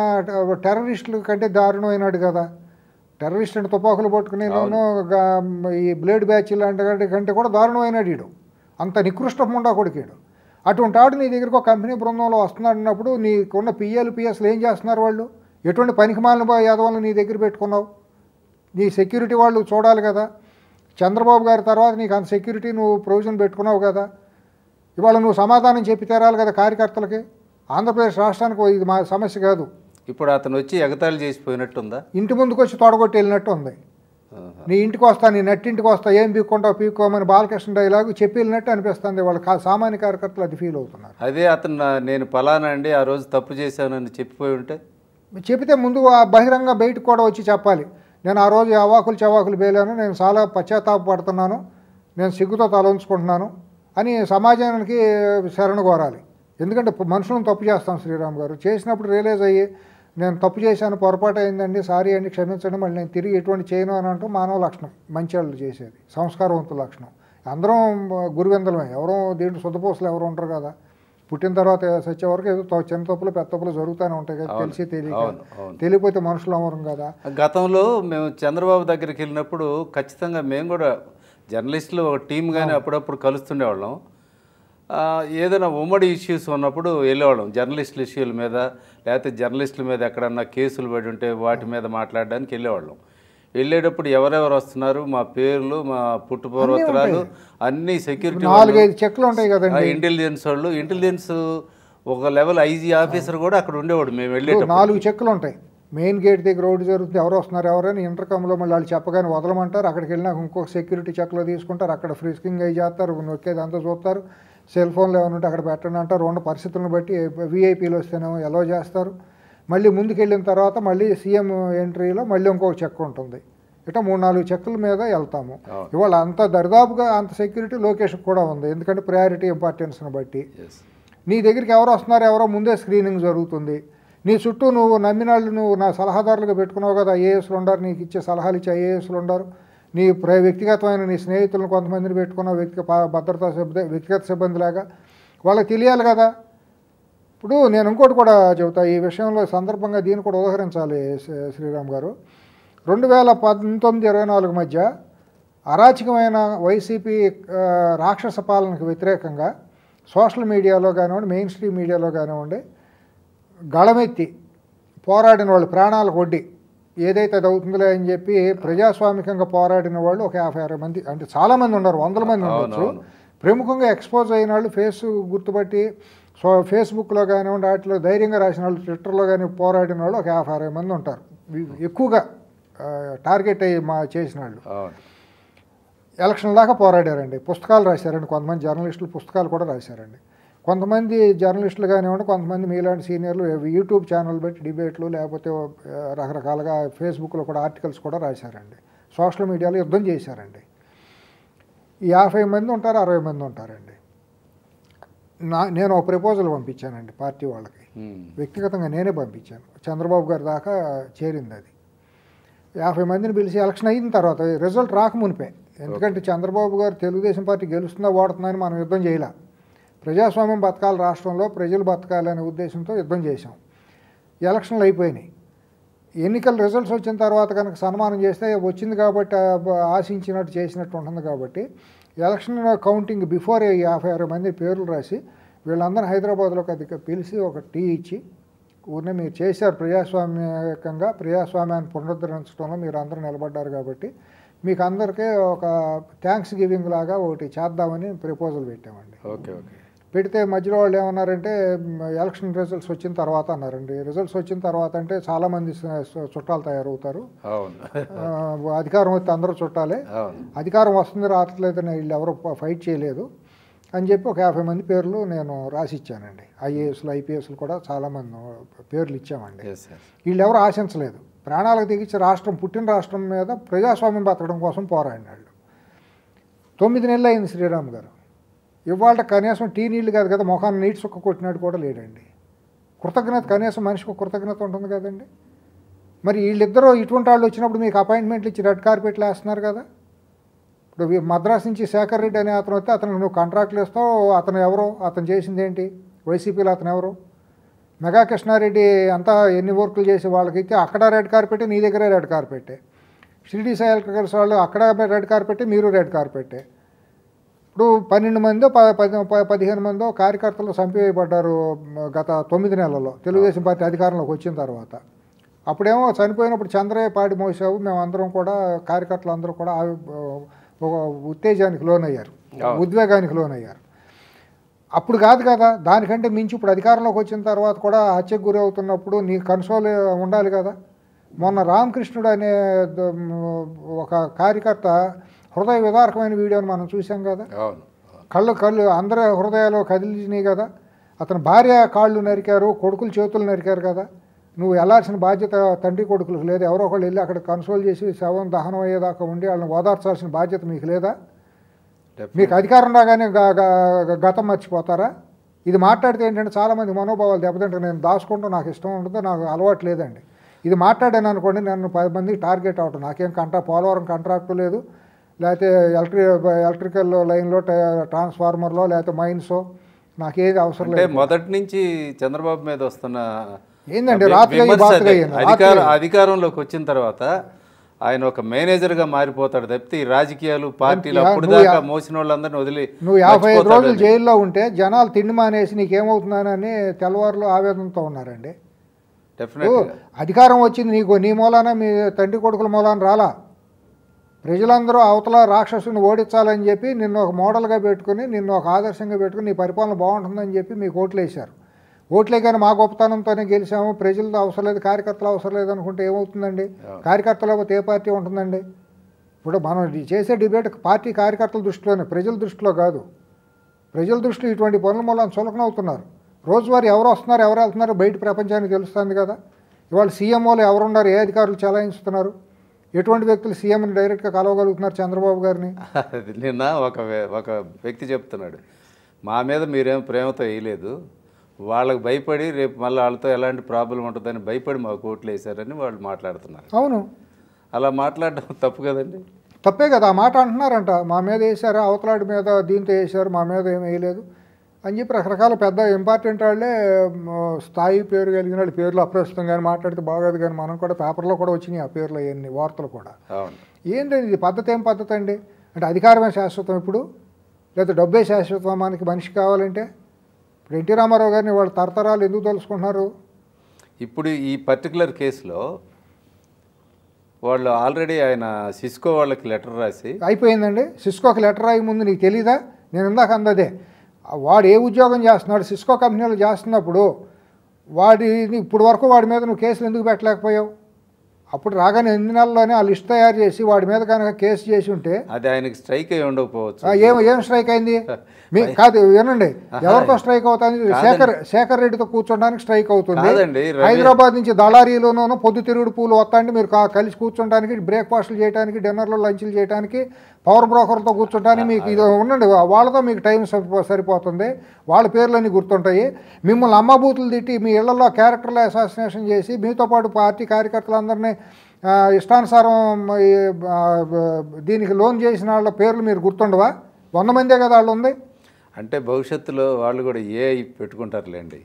టెర్రరిస్టుల కంటే దారుణమైనాడు కదా. టెర్రరిస్ట్ అంటే తుపాకులు పట్టుకుని ఈ బ్లేడ్ బ్యాచ్ లాంటి కంటే కూడా దారుణమైనాడు వీడు. అంత నికృష్టం ఉండా కొడుకేడు. అటువంటి ఆడు నీ దగ్గరికి ఒక కంపెనీ బృందంలో వస్తున్నాడు అన్నప్పుడు నీకున్న పిఎస్లు ఏం చేస్తున్నారు? వాళ్ళు ఎటువంటి పనికిమాలిన యాదవాళ్ళు నీ దగ్గర పెట్టుకున్నావు? నీ సెక్యూరిటీ వాళ్ళు చూడాలి కదా. చంద్రబాబు గారి తర్వాత నీకు అంత సెక్యూరిటీ నువ్వు ప్రొవిజన్ పెట్టుకున్నావు కదా. ఇవాళ నువ్వు సమాధానం చెప్పి తీరాలి కదా కార్యకర్తలకి. ఆంధ్రప్రదేశ్ రాష్ట్రానికి ఇది మా సమస్య కాదు. ఇప్పుడు అతను వచ్చి ఎగతాళి చేసిపోయినట్టుందా? ఇంటి ముందుకు వచ్చి తొడగొట్టి వెళ్ళినట్టు ఉంది. నీ ఇంటికి వస్తా, నీ నెట్టింటికి వస్తా, ఏం పీక్కుంటావు పీక్కోమని బాలకృష్ణ డైలాగు చెప్పి వెళ్ళినట్టు అనిపిస్తుంది. వాళ్ళు సామాన్య కార్యకర్తలు అది ఫీల్ అవుతున్నారు. అదే అతను నేను పలానా అండి ఆ రోజు తప్పు చేశానని చెప్పిపోయి ఉంటే చెబితే ముందు బహిరంగ బయటకు కూడా వచ్చి చెప్పాలి. నేను ఆ రోజు అవాకులు చవాకులు వేలాను, నేను చాలా పశ్చాత్తాపడుతున్నాను, నేను సిగ్గుతో తలంచుకుంటున్నాను అని సమాజానికి శరణ కోరాలి. ఎందుకంటే మనుషులను తప్పు చేస్తాం శ్రీరామ్ గారు. చేసినప్పుడు రియలైజ్ అయ్యి నేను తప్పు చేశాను, పొరపాటు అయిందండి, సారీ అండి, క్షమించండి, మళ్ళీ నేను తిరిగి ఎటువంటి చేయను అని అంటూ మానవ లక్షణం, మంచి వాళ్ళు చేసేది, సంస్కారవంతుల లక్షణం. అందరం గురువిందలమే, ఎవరో దీంట్లో శుద్ధపూసలు ఎవరు ఉంటారు కదా. పుట్టిన తర్వాత సచ్చే వరకు ఏదో చిన్న తప్పులు పెద్ద తప్పులు జరుగుతూనే ఉంటాయి కదా, తెలిసి తెలియకపోతే మనుషులు అమరం కదా. గతంలో మేము చంద్రబాబు దగ్గరికి వెళ్ళినప్పుడు ఖచ్చితంగా మేము కూడా జర్నలిస్టులు ఒక టీం కానీ అప్పుడప్పుడు కలుస్తుండేవాళ్ళం. ఏదైనా ఉమ్మడి ఇష్యూస్ ఉన్నప్పుడు వెళ్ళేవాళ్ళం, జర్నలిస్టుల ఇష్యూల మీద, లేకపోతే జర్నలిస్టుల మీద ఎక్కడన్నా కేసులు పడి ఉంటే వాటి మీద మాట్లాడడానికి వెళ్ళేవాళ్ళం. వెళ్ళేటప్పుడు ఎవరెవరు వస్తున్నారు, మా పేర్లు, మా పుట్టుపూర్వోత్తరాలు అన్నీ సెక్యూరిటీ 4-5 చెక్లు ఉంటాయి కదండి. ఇంటెలిజెన్స్ వాళ్ళు, ఇంటెలిజెన్స్ ఒక లెవెల్ ఐజీ ఆఫీసర్ కూడా అక్కడ ఉండేవాడు. మేము వెళ్ళేటప్పుడు 4 చెక్కులు ఉంటాయి. మెయిన్ గేట్ దగ్గర రోడ్డు జరుగుతుంది, ఎవరు వస్తున్నారు ఎవరైనా ఇంటర్కమ్లో మళ్ళీ వాళ్ళు చెప్పగానే వదలమంటారు. అక్కడికి వెళ్ళినాక ఇంకొక సెక్యూరిటీ చెక్లో తీసుకుంటారు, అక్కడ ఫ్రిస్కింగ్ అయి చేస్తారు, నొక్కేది అంతా చూస్తారు, సెల్ ఫోన్లు ఏమైనా ఉంటే అక్కడ పెట్టండి అంటారు. ఉన్న పరిస్థితులను బట్టి వీఐపీలు వస్తేనేమో ఎలా చేస్తారు. మళ్ళీ ముందుకు వెళ్ళిన తర్వాత మళ్ళీ సీఎం ఎంట్రీలో మళ్ళీ ఇంకొక చెక్ ఉంటుంది. ఇట్లా 3-4 చెక్కుల మీద వెళ్తాము. ఇవాళ అంత దరిదాపుగా అంత సెక్యూరిటీ లోకేష్కి కూడా ఉంది, ఎందుకంటే ప్రయారిటీ ఇంపార్టెన్స్ని బట్టి. నీ దగ్గరికి ఎవరు వస్తున్నారు ఎవరో ముందే స్క్రీనింగ్ జరుగుతుంది. నీ చుట్టూ నువ్వు నమ్మిన వాళ్ళు నువ్వు నా సలహాదారులుగా పెట్టుకున్నావు కదా, ఐఏఎస్లు ఉండరు, నీకు ఇచ్చే సలహాలు ఇచ్చే ఐఏఎస్లు ఉండరు. నీ వ్యక్తిగతమైన నీ స్నేహితులను కొంతమందిని పెట్టుకున్నావు, భద్రతా వ్యక్తిగత సిబ్బందిలాగా, వాళ్ళకి తెలియాలి కదా. ఇప్పుడు నేను ఇంకోటి కూడా చెబుతా ఈ విషయంలో సందర్భంగా, దీన్ని కూడా ఉదహరించాలి శ్రీరామ్ గారు. 2019-24 మధ్య అరాచకమైన వైసీపీ రాక్షస పాలనకు వ్యతిరేకంగా సోషల్ మీడియాలో కానివ్వండి, మెయిన్ స్ట్రీమ్ మీడియాలో కానివ్వండి, గళమెత్తి పోరాడిన వాళ్ళు, ప్రాణాలకు వడ్డీ ఏదైతే అది అవుతుందిలే అని చెప్పి ప్రజాస్వామికంగా పోరాడిన వాళ్ళు ఒక 50-60 మంది, అంటే చాలామంది ఉన్నారు, 100 మంది ఉండొచ్చు. ప్రముఖంగా ఎక్స్పోజ్ అయిన వాళ్ళు, ఫేస్ గుర్తుపట్టి ఫేస్బుక్లో కానివ్వండి వాటిలో ధైర్యంగా రాసిన వాళ్ళు, ట్విట్టర్లో కానీ పోరాడిన వాళ్ళు ఒక 50-60 మంది ఉంటారు ఎక్కువగా టార్గెట్ అయ్యి చేసిన వాళ్ళు. ఎలక్షన్ దాకా పోరాడారండి, పుస్తకాలు రాశారండి, కొంతమంది జర్నలిస్టులు పుస్తకాలు కూడా రాశారండి. కొంతమంది జర్నలిస్టులు కానివ్వండి, కొంతమంది మీలాంటి సీనియర్లు యూట్యూబ్ ఛానల్ పెట్టి డిబేట్లు, లేకపోతే రకరకాలుగా ఫేస్బుక్లో కూడా ఆర్టికల్స్ కూడా రాశారండి. సోషల్ మీడియాలో యుద్ధం చేశారండి. 50 మంది ఉంటారు, 60 మంది ఉంటారండి. నేను ఒక ప్రపోజల్ పంపించానండి పార్టీ వాళ్ళకి, వ్యక్తిగతంగా నేనే పంపించాను. చంద్రబాబు గారి దాకా చేరింది అది. 50 మందిని పిలిచి ఎలక్షన్ అయిన తర్వాత రిజల్ట్ రాకమునిపే, ఎందుకంటే చంద్రబాబు గారు తెలుగుదేశం పార్టీ గెలుస్తుందా ఓడుతుందని మనం యుద్ధం చేయలే. ప్రజాస్వామ్యం బతకాలి, రాష్ట్రంలో ప్రజలు బతకాలి అనే ఉద్దేశంతో యుద్ధం చేశాం. ఎలక్షన్లు అయిపోయినాయి. ఎన్నికల రిజల్ట్స్ వచ్చిన తర్వాత కనుక సన్మానం చేస్తే వచ్చింది కాబట్టి ఆశించినట్టు చేసినట్టు ఉంటుంది కాబట్టి ఎలక్షన్ కౌంటింగ్ బిఫోర్ 50-60 మంది పేర్లు రాసి వీళ్ళందరూ హైదరాబాద్లోకి అది పిలిచి ఒక టీ ఇచ్చి, ఊరినే మీరు చేశారు ప్రజాస్వామ్యకంగా, ప్రజాస్వామ్యాన్ని పునరుద్ధరించడంలో మీరు అందరూ నిలబడ్డారు కాబట్టి మీకు అందరికీ ఒక థ్యాంక్స్ గివింగ్ లాగా ఒకటి చేద్దామని ప్రపోజల్ పెట్టామండి. ఓకే. పెడితే మధ్యలో వాళ్ళు ఏమన్నారంటే ఎలక్షన్ రిజల్ట్స్ వచ్చిన తర్వాత అన్నారండి. రిజల్ట్స్ వచ్చిన తర్వాత అంటే చాలామంది చుట్టాలు తయారవుతారు, అధికారం వస్తే అందరూ చుట్టాలే, అధికారం వస్తుంది రావట్లేదని వీళ్ళు ఎవరు ఫైట్ చేయలేదు అని చెప్పి ఒక 50 మంది పేర్లు నేను రాసిచ్చానండి. ఐఏఎస్లు ఐపీఎస్లు కూడా చాలామంది పేర్లు ఇచ్చామండి. వీళ్ళు ఎవరు ఆశించలేదు, ప్రాణాలకు తెగించి రాష్ట్రం, పుట్టిన రాష్ట్రం మీద ప్రజాస్వామ్యం బతకడం కోసం పోరాడినాళ్ళు. 9 నెలలు అయింది శ్రీరామ్ గారు. ఇవాళ కనీసం టీ నీళ్ళు కాదు కదా, మొఖాన్ని నీటి సుక్క కొట్టినాడు కూడా లేడండి. కృతజ్ఞత, కనీసం మనిషికి కృతజ్ఞత ఉంటుంది కదండి. మరి వీళ్ళిద్దరూ ఇటువంటి వాళ్ళు వచ్చినప్పుడు మీకు అపాయింట్మెంట్లు ఇచ్చి రెడ్ కార్పెట్లు వేస్తున్నారు కదా. ఇప్పుడు మద్రాసు నుంచి శేఖర్ రెడ్డి అనే అతను వస్తే అతనికి నువ్వు కాంట్రాక్ట్లు ఇస్తావు, అతను ఎవరో, అతను చేసింది ఏంటి, వైసీపీలో అతను ఎవరు, మెగా కృష్ణారెడ్డి అంతా ఎన్ని వర్కులు చేసి వాళ్ళకైతే అక్కడ రెడ్ కార్పెట్టే, నీ దగ్గరే రెడ్ కార్పెట్టే, షిరిడి సాయి ఎలక్ట్రికల్స్ వాళ్ళు అక్కడ రెడ్ కార్పెట్టే, మీరు రెడ్ కార్పెట్టే. ఇప్పుడు 12 మందో 15 మందో కార్యకర్తలు చంపివేయబడ్డారు గత 9 నెలల్లో తెలుగుదేశం పార్టీ అధికారంలోకి వచ్చిన తర్వాత. అప్పుడేమో చనిపోయినప్పుడు చంద్రయ్య పాడి మోసావు, మేమందరం కూడా కార్యకర్తలు అందరూ కూడా ఒక ఉత్తేజానికి లోనయ్యారు, ఉద్వేగానికి లోనయ్యారు. అప్పుడు కాదు కదా, దానికంటే మించి ఇప్పుడు అధికారంలోకి వచ్చిన తర్వాత కూడా హత్యకు గురి అవుతున్నప్పుడు నీ కన్సోల్ ఉండాలి కదా. మొన్న రామకృష్ణుడు అనే ఒక కార్యకర్త హృదయ విదారకమైన వీడియోని మనం చూసాం కదా. కళ్ళు అందరి హృదయాలు కదిలినాయి కదా. అతని భార్య కాళ్ళు నరికారు, కొడుకులు చేతులు నరికారు కదా. నువ్వు వెళ్ళాల్సిన బాధ్యత తండ్రి కొడుకులకు లేదు. ఎవరో ఒకళ్ళు వెళ్ళి అక్కడ కన్సోల్ చేసి శవం దహనం అయ్యేదాకా ఉండి వాళ్ళని ఓదార్చాల్సిన బాధ్యత మీకు లేదా? మీకు అధికారం రాగానే గతం మర్చిపోతారా? ఇది మాట్లాడితే ఏంటంటే చాలామంది మనోభావాలు దెబ్బతింటారు. నేను దాచుకుంటూ నాకు ఇష్టం ఉండదు, నాకు అలవాటు లేదండి. ఇది మాట్లాడాను అనుకోండి, నన్ను 10 మందికి టార్గెట్ అవటం. నాకేం పోలవరం కాంట్రాక్టు లేదు, లేకపోతే ఎలక్ట్రికల్ లైన్లో ట్రాన్స్ఫార్మర్లో లేకపోతే మైన్సో నాకేది అవసరం లేదు. మొదటి నుంచి చంద్రబాబు మీద వస్తున్న ఏందండి అధికారంలోకి వచ్చిన తర్వాత ఆయన ఒక మేనేజర్గా మారిపోతాడు తప్పితే ఈ రాజకీయాలు పార్టీలు అప్పుడు దాకా మోసిన వాళ్ళందరినీ వదిలి నువ్వు 55 రోజులు జైల్లో ఉంటే జనాలు తిండి మానేసి నీకేమవుతున్నానని తెల్లవారులు ఆవేదనతో ఉన్నారండి. అధికారం వచ్చింది నీకు, నీ మూలాన మీ తండ్రి కొడుకుల మూలాన రాలా. ప్రజలందరూ అవతల రాక్షసుని ఓడించాలని చెప్పి నిన్ను ఒక మోడల్గా పెట్టుకుని, నిన్ను ఒక ఆదర్శంగా పెట్టుకుని నీ పరిపాలన బాగుంటుందని చెప్పి మీకు ఓట్లు వేశారు. ఓట్లే కానీ మా గొప్పతనంతోనే గెలిచాము, ప్రజలతో అవసరం లేదు, కార్యకర్తలు అవసరం లేదు అనుకుంటే ఏమవుతుందండి? కార్యకర్తలు ఏ పార్టీ ఉంటుందండి? ఇప్పుడు మనం చేసే డిబేట్ పార్టీ కార్యకర్తల దృష్టిలోనే, ప్రజల దృష్టిలో కాదు. ప్రజల దృష్టిలో ఇటువంటి పనుల మూలం చులకనవుతున్నారు. రోజువారీ ఎవరు వస్తున్నారు, ఎవరు వెళ్తున్నారు బయట ప్రపంచానికి తెలుస్తుంది కదా. ఇవాళ సీఎంఓలు ఎవరున్నారు, ఏ అధికారులు చెలాయిస్తున్నారు, ఎటువంటి వ్యక్తులు సీఎంని డైరెక్ట్గా కలవగలుగుతున్నారు చంద్రబాబు గారిని? నిన్న ఒక వ్యక్తి చెప్తున్నాడు, మా మీద మీరేం ప్రేమతో వేయలేదు, వాళ్ళకి భయపడి రేపు మళ్ళీ వాళ్ళతో ఎలాంటి ప్రాబ్లం ఉంటుందని భయపడి మాకు ఓట్లు వేశారని వాళ్ళు మాట్లాడుతున్నారు. అవును, అలా మాట్లాడడం తప్పు కదండి. తప్పే కదా. ఆ మాట అంటున్నారంట, మా మీద వేశారు, అవతలాడి మీద దీంతో వేశారు, మా మీద ఏం వేయలేదు అని చెప్పి రకరకాల పెద్ద ఇంపార్టెంట్ వాళ్ళే స్థాయి పేరు కలిగిన వాళ్ళు పేర్లు అప్రస్తుతంగానే మాట్లాడితే బాగోదు. కానీ మనం కూడా పేపర్లో కూడా వచ్చినాయి ఆ పేర్లు, అవన్నీ వార్తలు కూడా. ఏంటండి ఇది పద్ధతి? ఏం పద్ధతి అండి? అంటే అధికారమే శాశ్వతం ఇప్పుడు, లేదా డబ్బే శాశ్వతం మనకి మనిషి కావాలంటే? ఇప్పుడు ఎన్టీ రామారావు గారిని వాళ్ళు తరతరాలు ఎందుకు తెలుసుకుంటున్నారు? ఇప్పుడు ఈ పర్టికులర్ కేసులో వాళ్ళు ఆల్రెడీ ఆయన సిస్కో వాళ్ళకి లెటర్ రాసి అయిపోయిందండి. సిస్కోకి లెటర్ రాయి ముందు నీకు తెలీదా? నేను ఇందాక అందదే, వాడు ఏ ఉద్యోగం చేస్తున్నాడు, సిస్కో కంపెనీలో చేస్తున్నప్పుడు వాడిని ఇప్పుడు వరకు వాడి మీద నువ్వు కేసులు ఎందుకు పెట్టలేకపోయావు? అప్పుడు రాగానే 8 నెలల్లోనే ఆ లిస్ట్ తయారు చేసి వాడి మీద కనుక కేసు చేసి ఉంటే అది ఆయనకి స్ట్రైక్ అయి ఉండకపోవచ్చు. ఏం స్ట్రైక్ అయింది? కాదు వినండి, ఎవరితో స్ట్రైక్ అవుతుంది? శేఖర్ రెడ్డితో కూర్చోడానికి స్ట్రైక్ అవుతుంది. హైదరాబాద్ నుంచి దళారీలోనూ పొద్దుతిరుగుడు పూలు వస్తాండి మీరు కలిసి కూర్చోడానికి, బ్రేక్ఫాస్ట్లు చేయడానికి, డిన్నర్లు లంచ్లు చేయడానికి, పవర్ బ్రోకర్లతో కూర్చోడానికి మీకు ఇది ఉండండి. వాళ్ళతో మీకు టైం సరిపోతుంది, వాళ్ళ పేర్లన్నీ గుర్తుంటాయి. మిమ్మల్ని అమ్మబూతులు తిట్టి మీ ఇళ్లలో క్యారెక్టర్ల అసాసినేషన్ చేసి మీతో పాటు పార్టీ కార్యకర్తలందరినీ ఇష్టానుసారం దీనికి లోన్ చేసిన వాళ్ళ పేర్లు మీరు గుర్తుండవా? 100 మందే కదా వాళ్ళు ఉంది. అంటే భవిష్యత్తులో వాళ్ళు కూడా పెట్టుకుంటారులేండి,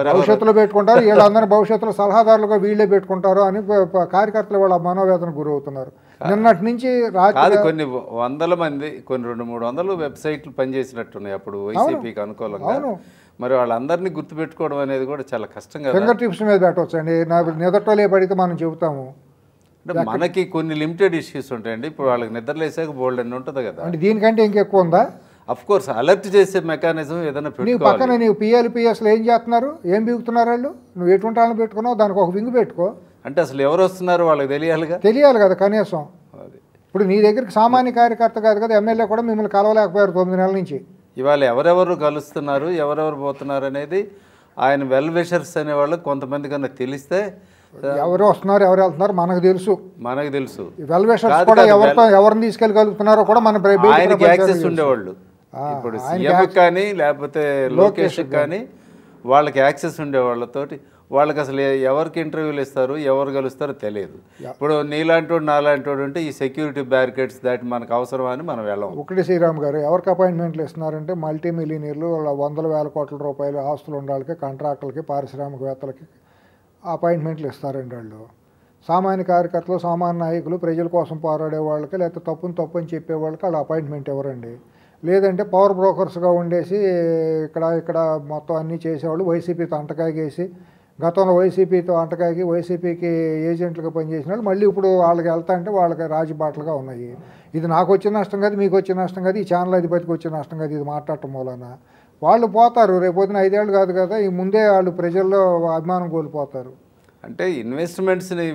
భవిష్యత్తులో పెట్టుకుంటారు. వీళ్ళందరినీ భవిష్యత్తులో సలహాదారులుగా వీళ్ళే పెట్టుకుంటారు అని కార్యకర్తలు వాళ్ళ మనోవేదన గురవుతున్నారు. నిన్నటి నుంచి కొన్ని వందల మంది, కొన్ని 200-300 వెబ్సైట్లు పనిచేసినట్టున్నాయి అప్పుడు వైసీపీకి అనుకూలంగా. మరి వాళ్ళందరినీ గుర్తుపెట్టుకోవడం అనేది కూడా చాలా కష్టంగా. ఫింగర్ టిప్స్ మీద పెట్టవచ్చండి, నిద్రలే పడితే మనం చెబుతాము. మనకి కొన్ని లిమిటెడ్ ఇష్యూస్ ఉంటాయండి. ఇప్పుడు వాళ్ళకి నిద్రలేసాక బోల్డ్ అని ఉంటుంది కదా. అంటే దీనికంటే ఇంకెక్కువ ఉందా? అఫ్ కోర్స్ అలర్ట్ చేసే మెకానిజం ఏదైనా నీకు పక్కన నీవు పిఎల్పిఎస్లో ఏం చేస్తున్నారు, ఏం బిగుతున్నారు వాళ్ళు? నువ్వు ఎటువంటి వాళ్ళని పెట్టుకున్నావు, దానికి ఒక వింగ్ పెట్టుకో. అంటే అసలు ఎవరు వస్తున్నారు వాళ్ళకి తెలియాలి కదా కనీసం. ఇప్పుడు నీ దగ్గరికి సామాన్య కార్యకర్త కాదు కదా, ఎమ్మెల్యే కూడా మిమ్మల్ని కలవలేకపోయారు 9 నెలల నుంచి. ఇవాళ ఎవరెవరు కలుస్తున్నారు, ఎవరెవరు పోతున్నారు అనేది ఆయన వెల్ విషర్స్ అనే వాళ్ళకి కొంతమంది కన్నా తెలిస్తే, ఎవరు వస్తున్నారు ఎవరు వెళ్తున్నారు మనకు తెలుసు. వెల్ విషర్స్ కూడా ఎవరిని తీసుకెళ్ళగలుగుతున్నారో కూడా మన యాక్సెస్ ఉండేవాళ్ళు. ఇప్పుడు సీఎం కానీ లేకపోతే లోకేష్ కానీ వాళ్ళకి యాక్సెస్ ఉండేవాళ్ళతోటి వాళ్ళకి అసలు ఎవరికి ఇంటర్వ్యూలు ఇస్తారు, ఎవరు కలుస్తారో తెలియదు. ఇప్పుడు నీలాంటి వాడు నాలాంటి వాడు ఉంటే ఈ సెక్యూరిటీ బ్యారికేడ్స్ దాటి మనకు అవసరం అని మనం వెళ్ళాం. ఒకటి శ్రీరామ్ గారు, ఎవరికి అపాయింట్మెంట్లు ఇస్తున్నారంటే మల్టీ మిలియనీర్లు, వాళ్ళ 100,000 కోట్ల రూపాయలు ఆస్తులు ఉండాలకి, కాంట్రాక్టులకి, పారిశ్రామికవేత్తలకి అపాయింట్మెంట్లు ఇస్తారండి వాళ్ళు. సామాన్య కార్యకర్తలు, సామాన్య నాయకులు, ప్రజల కోసం పోరాడే వాళ్ళకి, లేకపోతే తప్పుని చెప్పేవాళ్ళకి వాళ్ళు అపాయింట్మెంట్ ఎవరండి. లేదంటే పవర్ బ్రోకర్స్గా ఉండేసి ఇక్కడ మొత్తం అన్నీ చేసేవాళ్ళు, వైసీపీతో అంటకాగేసి, గతంలో వైసీపీతో అంటకాగి వైసీపీకి ఏజెంట్లుగా పనిచేసిన వాళ్ళు మళ్ళీ ఇప్పుడు వాళ్ళకి వెళ్తా అంటే వాళ్ళకి రాజబాటలుగా ఉన్నాయి. ఇది నాకు వచ్చిన నష్టం కాదు, మీకు వచ్చిన నష్టం కాదు, ఈ ఛానల్ అధిపతికి వచ్చిన నష్టం కాదు. ఇది మాట్లాడటం మూలన వాళ్ళు పోతారు, రేపొద్దున 5 ఏళ్ళు కాదు కదా, ఈ ముందే వాళ్ళు ప్రజల్లో అభిమానం కోల్పోతారు. అంటే ఇన్వెస్ట్మెంట్స్ని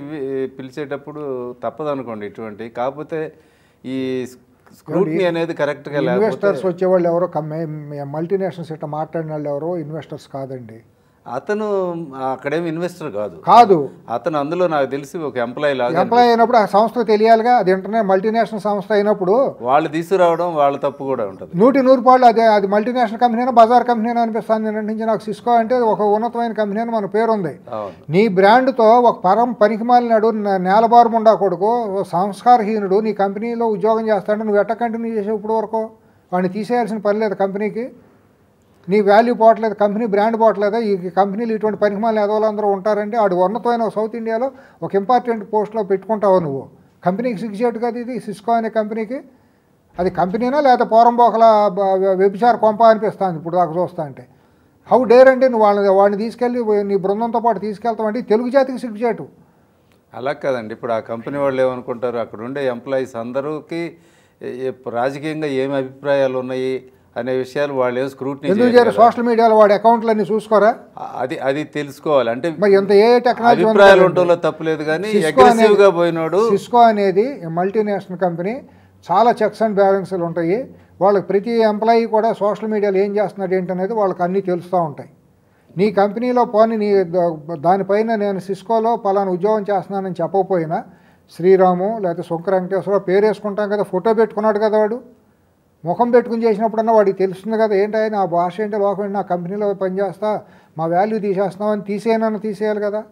పిలిచేటప్పుడు తప్పదనుకోండి ఇటువంటి. కాకపోతే ఈ స్క్రూటినీ అనేది కరెక్ట్గా ఇన్వెస్టర్స్ వచ్చేవాళ్ళు ఎవరో మల్టీనేషనల్స్ ఇట్లా మాట్లాడిన వాళ్ళు ఎవరో ఇన్వెస్టర్స్ కాదండి. అతను అక్కడేమి ఇన్వెస్టర్ కాదు, అతను అందులో నాకు తెలిసి ఒక ఎంప్లాయీ లాగా. ఎంప్లాయీ అయినప్పుడు ఆ సంస్థ తెలియాలిగా, అది ఇంటర్నేషనల్ మల్టీనేషనల్ సంస్థ అయినప్పుడు వాళ్ళు తీసుకురావడం వాళ్ళ తప్పు కూడా ఉంటుంది. 100% అది మల్టీనేషనల్ కంపెనీ బజార్ కంపెనీ అనిపిస్తుంది. నిన్నటి నుంచి నాకు సిస్కో అంటే ఒక ఉన్నతమైన కంపెనీ అని మన పేరు ఉంది. నీ బ్రాండ్తో ఒక పనికిమాలినాడు నేలబారుముండా కొడుకు సంస్కారహీనుడు నీ కంపెనీలో ఉద్యోగం చేస్తాడు, నువ్వు ఎట్ట కంటిన్యూ చేసే ఇప్పుడు వరకు? వాడిని తీసేయాల్సిన పని లేదు కంపెనీకి. నీ వాల్యూ పోవట్లేదు, కంపెనీ బ్రాండ్ పోవట్లేదా? ఈ కంపెనీలు ఇటువంటి పనికిమాలిన ఎదవలందరూ ఉంటారంటే ఆడు ఉన్నతమైన సౌత్ ఇండియాలో ఒక ఇంపార్టెంట్ పోస్ట్లో పెట్టుకుంటావు నువ్వు. కంపెనీకి సిగ్గుచేటు కదా ఇది, సిస్కో అనే కంపెనీకి. అది కంపెనీనా లేదా పోరంబోకల వ్యభిచార కొంప అనిపిస్తుంది ఇప్పుడు దాకా చూస్తా అంటే. హౌ డేర్ అంటే నువ్వు వాడిని తీసుకెళ్ళి నీ బృందంతో పాటు తీసుకెళ్తావంటే తెలుగు జాతికి సిగ్గుచేటు. అలా కాదండి, ఇప్పుడు ఆ కంపెనీ వాళ్ళు ఏమనుకుంటారు, అక్కడ ఉండే ఎంప్లాయీస్ అందరికీ రాజకీయంగా ఏమి అభిప్రాయాలు ఉన్నాయి అనే విషయాలు వాళ్ళు ఏం స్క్రూటినీ చేయరు. సోషల్ మీడియాలో వాడి అకౌంట్లన్నీ చూసుకోరా? అది తెలుసుకోవాలి. అంటే మరి ఎంత ఏ టెక్నాలజీ అభిప్రాయాలు ఉండటంలో తప్పులేదు, కానీ అగ్రెసివ్గా పోయినాడు. సిస్కో అనేది మల్టీనేషనల్ కంపెనీ, చాలా చెక్స్ అండ్ బ్యాలెన్స్లు ఉంటాయి. వాళ్ళకి ప్రతి ఎంప్లాయీ కూడా సోషల్ మీడియాలో ఏం చేస్తున్నాడు ఏంటనేది వాళ్ళకి అన్నీ తెలుస్తూ ఉంటాయి. నీ కంపెనీలో పోనీ నీ దానిపైన నేను సిస్కోలో పలానా ఉద్యోగం చేస్తున్నానని చెప్పకపోయినా శ్రీరాము లేకపోతే శంకర వెంకటేశ్వరరావు పేరు వేసుకుంటాం కదా, ఫోటో పెట్టుకున్నాడు కదా వాడు, ముఖం పెట్టుకుని చేసినప్పుడన్నా వాడికి తెలుస్తుంది కదా ఏంటి నా భాష ఏంటి, లోకం ఏంటి, నా కంపెనీలో పనిచేస్తా, మా వాల్యూ తీసేస్తున్నామని తీసేయాలి కదా.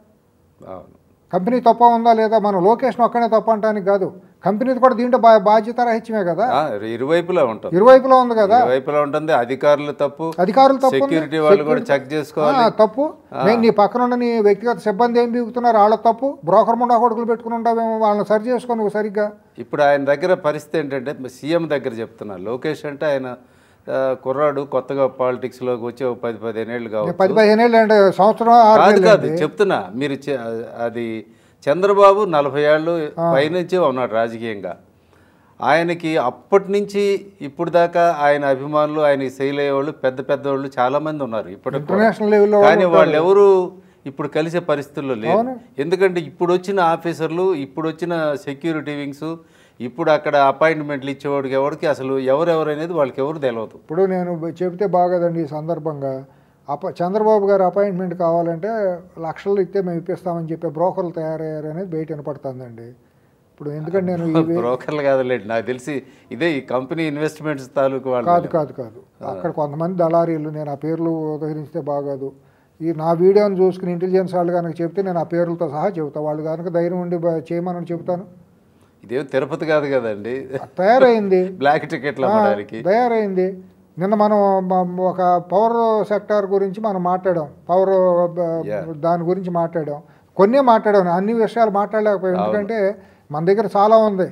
కంపెనీ తప్ప ఉందా లేదా? మనం లొకేషన్ ఒక్కనే తప్ప అంటానికి కాదు, కంపెనీది కూడా దీంట్లో బాధ్యత రహిత్యమే కదా. ఇరువైపులా ఉంటుంది, ఇరువైపులా ఉంది కదా. ఇరువైపులా ఉంటుంది. అధికారులు తప్పు, సెక్యూరిటీ వాళ్ళు కూడా చెక్ చేసుకోవాలి తప్పు. నీ పక్కన ఉన్న నీ వ్యక్తిగత సిబ్బంది ఏం బీగుతున్నారు వాళ్ళ తప్పు. బ్రోకర్ ముండా కొడుకులు పెట్టుకుని ఉంటావేమో, వాళ్ళని సరి చేసుకో నువ్వు సరిగ్గా. ఇప్పుడు ఆయన దగ్గర పరిస్థితి ఏంటంటే, సీఎం దగ్గర చెప్తున్నారు, లోకేష్ అంటే ఆయన కుర్రాడు కొత్తగా పాలిటిక్స్లోకి వచ్చి 10-15 ఏళ్ళు కావచ్చు, 10-15 ఏళ్ళు అంటే సంవత్సరం కాదు చెప్తున్నా. మీరు అది చంద్రబాబు 40 ఏళ్ళు పైనుంచి ఉన్నాడు రాజకీయంగా. ఆయనకి అప్పటి నుంచి ఇప్పుడు దాకా ఆయన అభిమానులు, ఆయన సెయిల్ అయ్యేవాళ్ళు పెద్ద వాళ్ళు చాలామంది ఉన్నారు ఇప్పటికి. కానీ వాళ్ళు ఎవరు ఇప్పుడు కలిసే పరిస్థితుల్లో లేరు. ఎందుకంటే ఇప్పుడు వచ్చిన ఆఫీసర్లు, ఇప్పుడు వచ్చిన సెక్యూరిటీ వింగ్స్, ఇప్పుడు అక్కడ అపాయింట్మెంట్లు ఇచ్చేవాడికి ఎవరికి అసలు ఎవరెవరు అనేది వాళ్ళకి ఎవరు తెలియదు. ఇప్పుడు నేను చెబితే బాగోదండి ఈ సందర్భంగా, చంద్రబాబు గారు అపాయింట్మెంట్ కావాలంటే లక్షలు ఇస్తే మేము ఇప్పిస్తామని చెప్పే బ్రోకర్లు తయారయ్యారు అనేది బయట వినపడుతుందండి ఇప్పుడు. ఎందుకంటే నేను బ్రోకర్లు కాదులేండి, నాకు తెలిసి ఇదే ఈ కంపెనీ ఇన్వెస్ట్మెంట్స్ తాలూకు వాళ్ళు. కాదు అక్కడ కొంతమంది దళారీలు, నేను ఆ పేర్లు ఉదహరిస్తే బాగోదు. నా వీడియోని చూసుకుని ఇంటెలిజెన్స్ వాళ్ళు కనుక చెప్తే నేను ఆ పేర్లతో సహా చెబుతాను. వాళ్ళు కనుక ధైర్యం ఉండి చేయమని చెబుతాను. ఇదేం తిరుపతి కాదు కదండి, తయారైంది బ్లాక్ టికెట్లు తయారైంది. నిన్న మనం ఒక పవర్ సెక్టార్ గురించి మనం మాట్లాడాం, పవర్ దాని గురించి మాట్లాడాం, కొన్నే మాట్లాడాం, అన్ని విషయాలు మాట్లాడలేకపోయాం. ఎందుకంటే మన దగ్గర చాలా ఉంది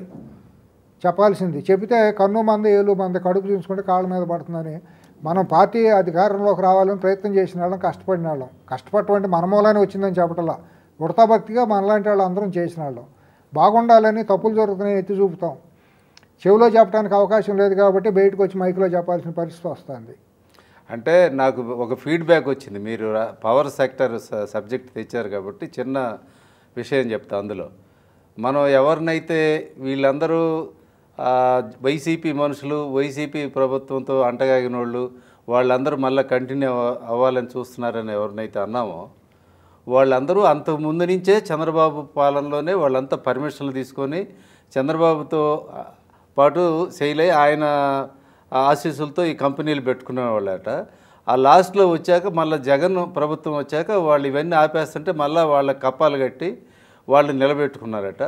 చెప్పాల్సింది. చెబితే కన్ను మంది ఏలు మంది కడుపు చూసుకుంటే కాళ్ళ మీద పడుతుందని. మనం పార్టీ అధికారంలోకి రావాలని ప్రయత్నం చేసిన వాళ్ళం, కష్టపడిన వాళ్ళం. కష్టపడటం అంటే మన మూలానే వచ్చిందని చెప్పటంలా, ఉడతా భక్తిగా మనలాంటి వాళ్ళు అందరం చేసిన వాళ్ళం. బాగుండాలని తప్పులు జరుగుతున్నాయి ఎత్తి చూపుతాం. చెవిలో చెప్పడానికి అవకాశం లేదు కాబట్టి బయటకు వచ్చి మైక్లో చెప్పాల్సిన పరిస్థితి వస్తుంది. అంటే నాకు ఒక ఫీడ్బ్యాక్ వచ్చింది, మీరు పవర్ సెక్టర్ సబ్జెక్ట్ తెచ్చారు కాబట్టి చిన్న విషయం చెప్తా. అందులో మనం ఎవరినైతే వీళ్ళందరూ వైసీపీ మనుషులు, వైసీపీ ప్రభుత్వంతో అంటగాగిన వాళ్ళు, వాళ్ళందరూ మళ్ళీ కంటిన్యూ అవ్వాలని చూస్తున్నారని ఎవరినైతే అన్నామో, వాళ్ళందరూ అంతకు ముందు నుంచే చంద్రబాబు పాలనలోనే వాళ్ళంతా పర్మిషన్లు తీసుకొని చంద్రబాబుతో పాటు సెయిల్ అయ్యి ఆయన ఆశీస్సులతో ఈ కంపెనీలు పెట్టుకునేవాళ్ళట. ఆ లాస్ట్లో వచ్చాక మళ్ళీ జగన్ ప్రభుత్వం వచ్చాక వాళ్ళు ఇవన్నీ ఆపేస్తుంటే మళ్ళీ వాళ్ళ కప్పాలు కట్టి వాళ్ళు నిలబెట్టుకున్నారట.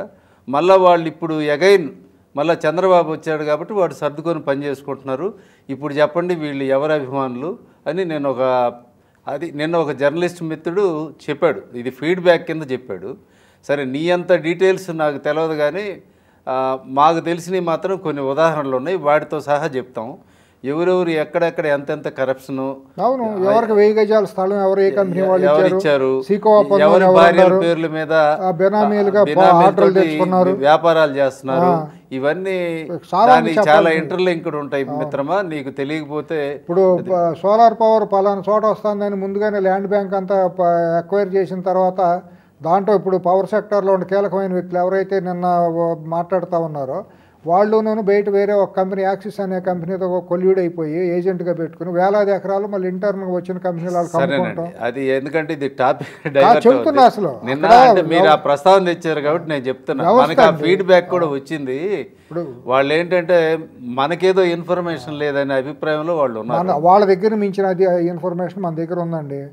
మళ్ళీ వాళ్ళు ఇప్పుడు ఎగైన్ మళ్ళీ చంద్రబాబు వచ్చాడు కాబట్టి వాడు సర్దుకొని పని చేసుకుంటున్నారు. ఇప్పుడు చెప్పండి వీళ్ళు ఎవరి అభిమానులు అని నిన్న ఒక జర్నలిస్ట్ మిత్రుడు చెప్పాడు, ఇది ఫీడ్బ్యాక్ కింద చెప్పాడు. సరే నీ అంత డీటెయిల్స్ నాకు తెలియదు, కానీ మాకు తెలిసినవి మాత్రం కొన్ని ఉదాహరణలు ఉన్నాయి, వాటితో సహా చెప్తాం. ఎవరెవరు ఎక్కడెక్కడ ఎంతెంత కరప్షన్, ఎవరికి 1000 గజాల స్థలం ఎవరు ఏ కంపెనీ వాళ్ళు ఎవరిచ్చారు, ఎవరి భార్యల పేర్ల మీద వ్యాపారాలు చేస్తున్నారు, ఇవన్నీ చాలా ఇంటర్లింక్డ్ ఉంటాయి మిత్రమా. నీకు తెలియకపోతే ఇప్పుడు సోలార్ పవర్ పలానా చోట వస్తుందని ముందుగానే ల్యాండ్ బ్యాంక్ అంతా ఎక్వైర్ చేసిన తర్వాత దాంట్లో ఇప్పుడు పవర్ సెక్టార్లో ఉండే కీలకమైన వ్యక్తులు ఎవరైతే నిన్న మాట్లాడుతూ ఉన్నారో వాళ్ళునూ బయట వేరే ఒక కంపెనీ యాక్సిస్ అనే కంపెనీతో కొల్యూడ్ అయిపోయి ఏజెంట్గా పెట్టుకుని వేలాది ఎకరాలు మళ్ళీ ఇంటర్న్గా వచ్చిన కంపెనీలు వాళ్ళు కమ్ముకుంటాం. అది ఎందుకంటే ఇది టాపిక్ చెప్తున్నా అసలు నిన్న అంటే మీరు ఆ ప్రస్తావన తెచ్చారు కాబట్టి నేను చెప్తున్నా. మనకి ఆ ఫీడ్బ్యాక్ కూడా వచ్చింది. ఇప్పుడు వాళ్ళు ఏంటంటే మనకేదో ఇన్ఫర్మేషన్ లేదనే అభిప్రాయంలో వాళ్ళు ఉన్నారు. వాళ్ళ దగ్గర మించిన అది ఇన్ఫర్మేషన్ మన దగ్గర ఉందండి.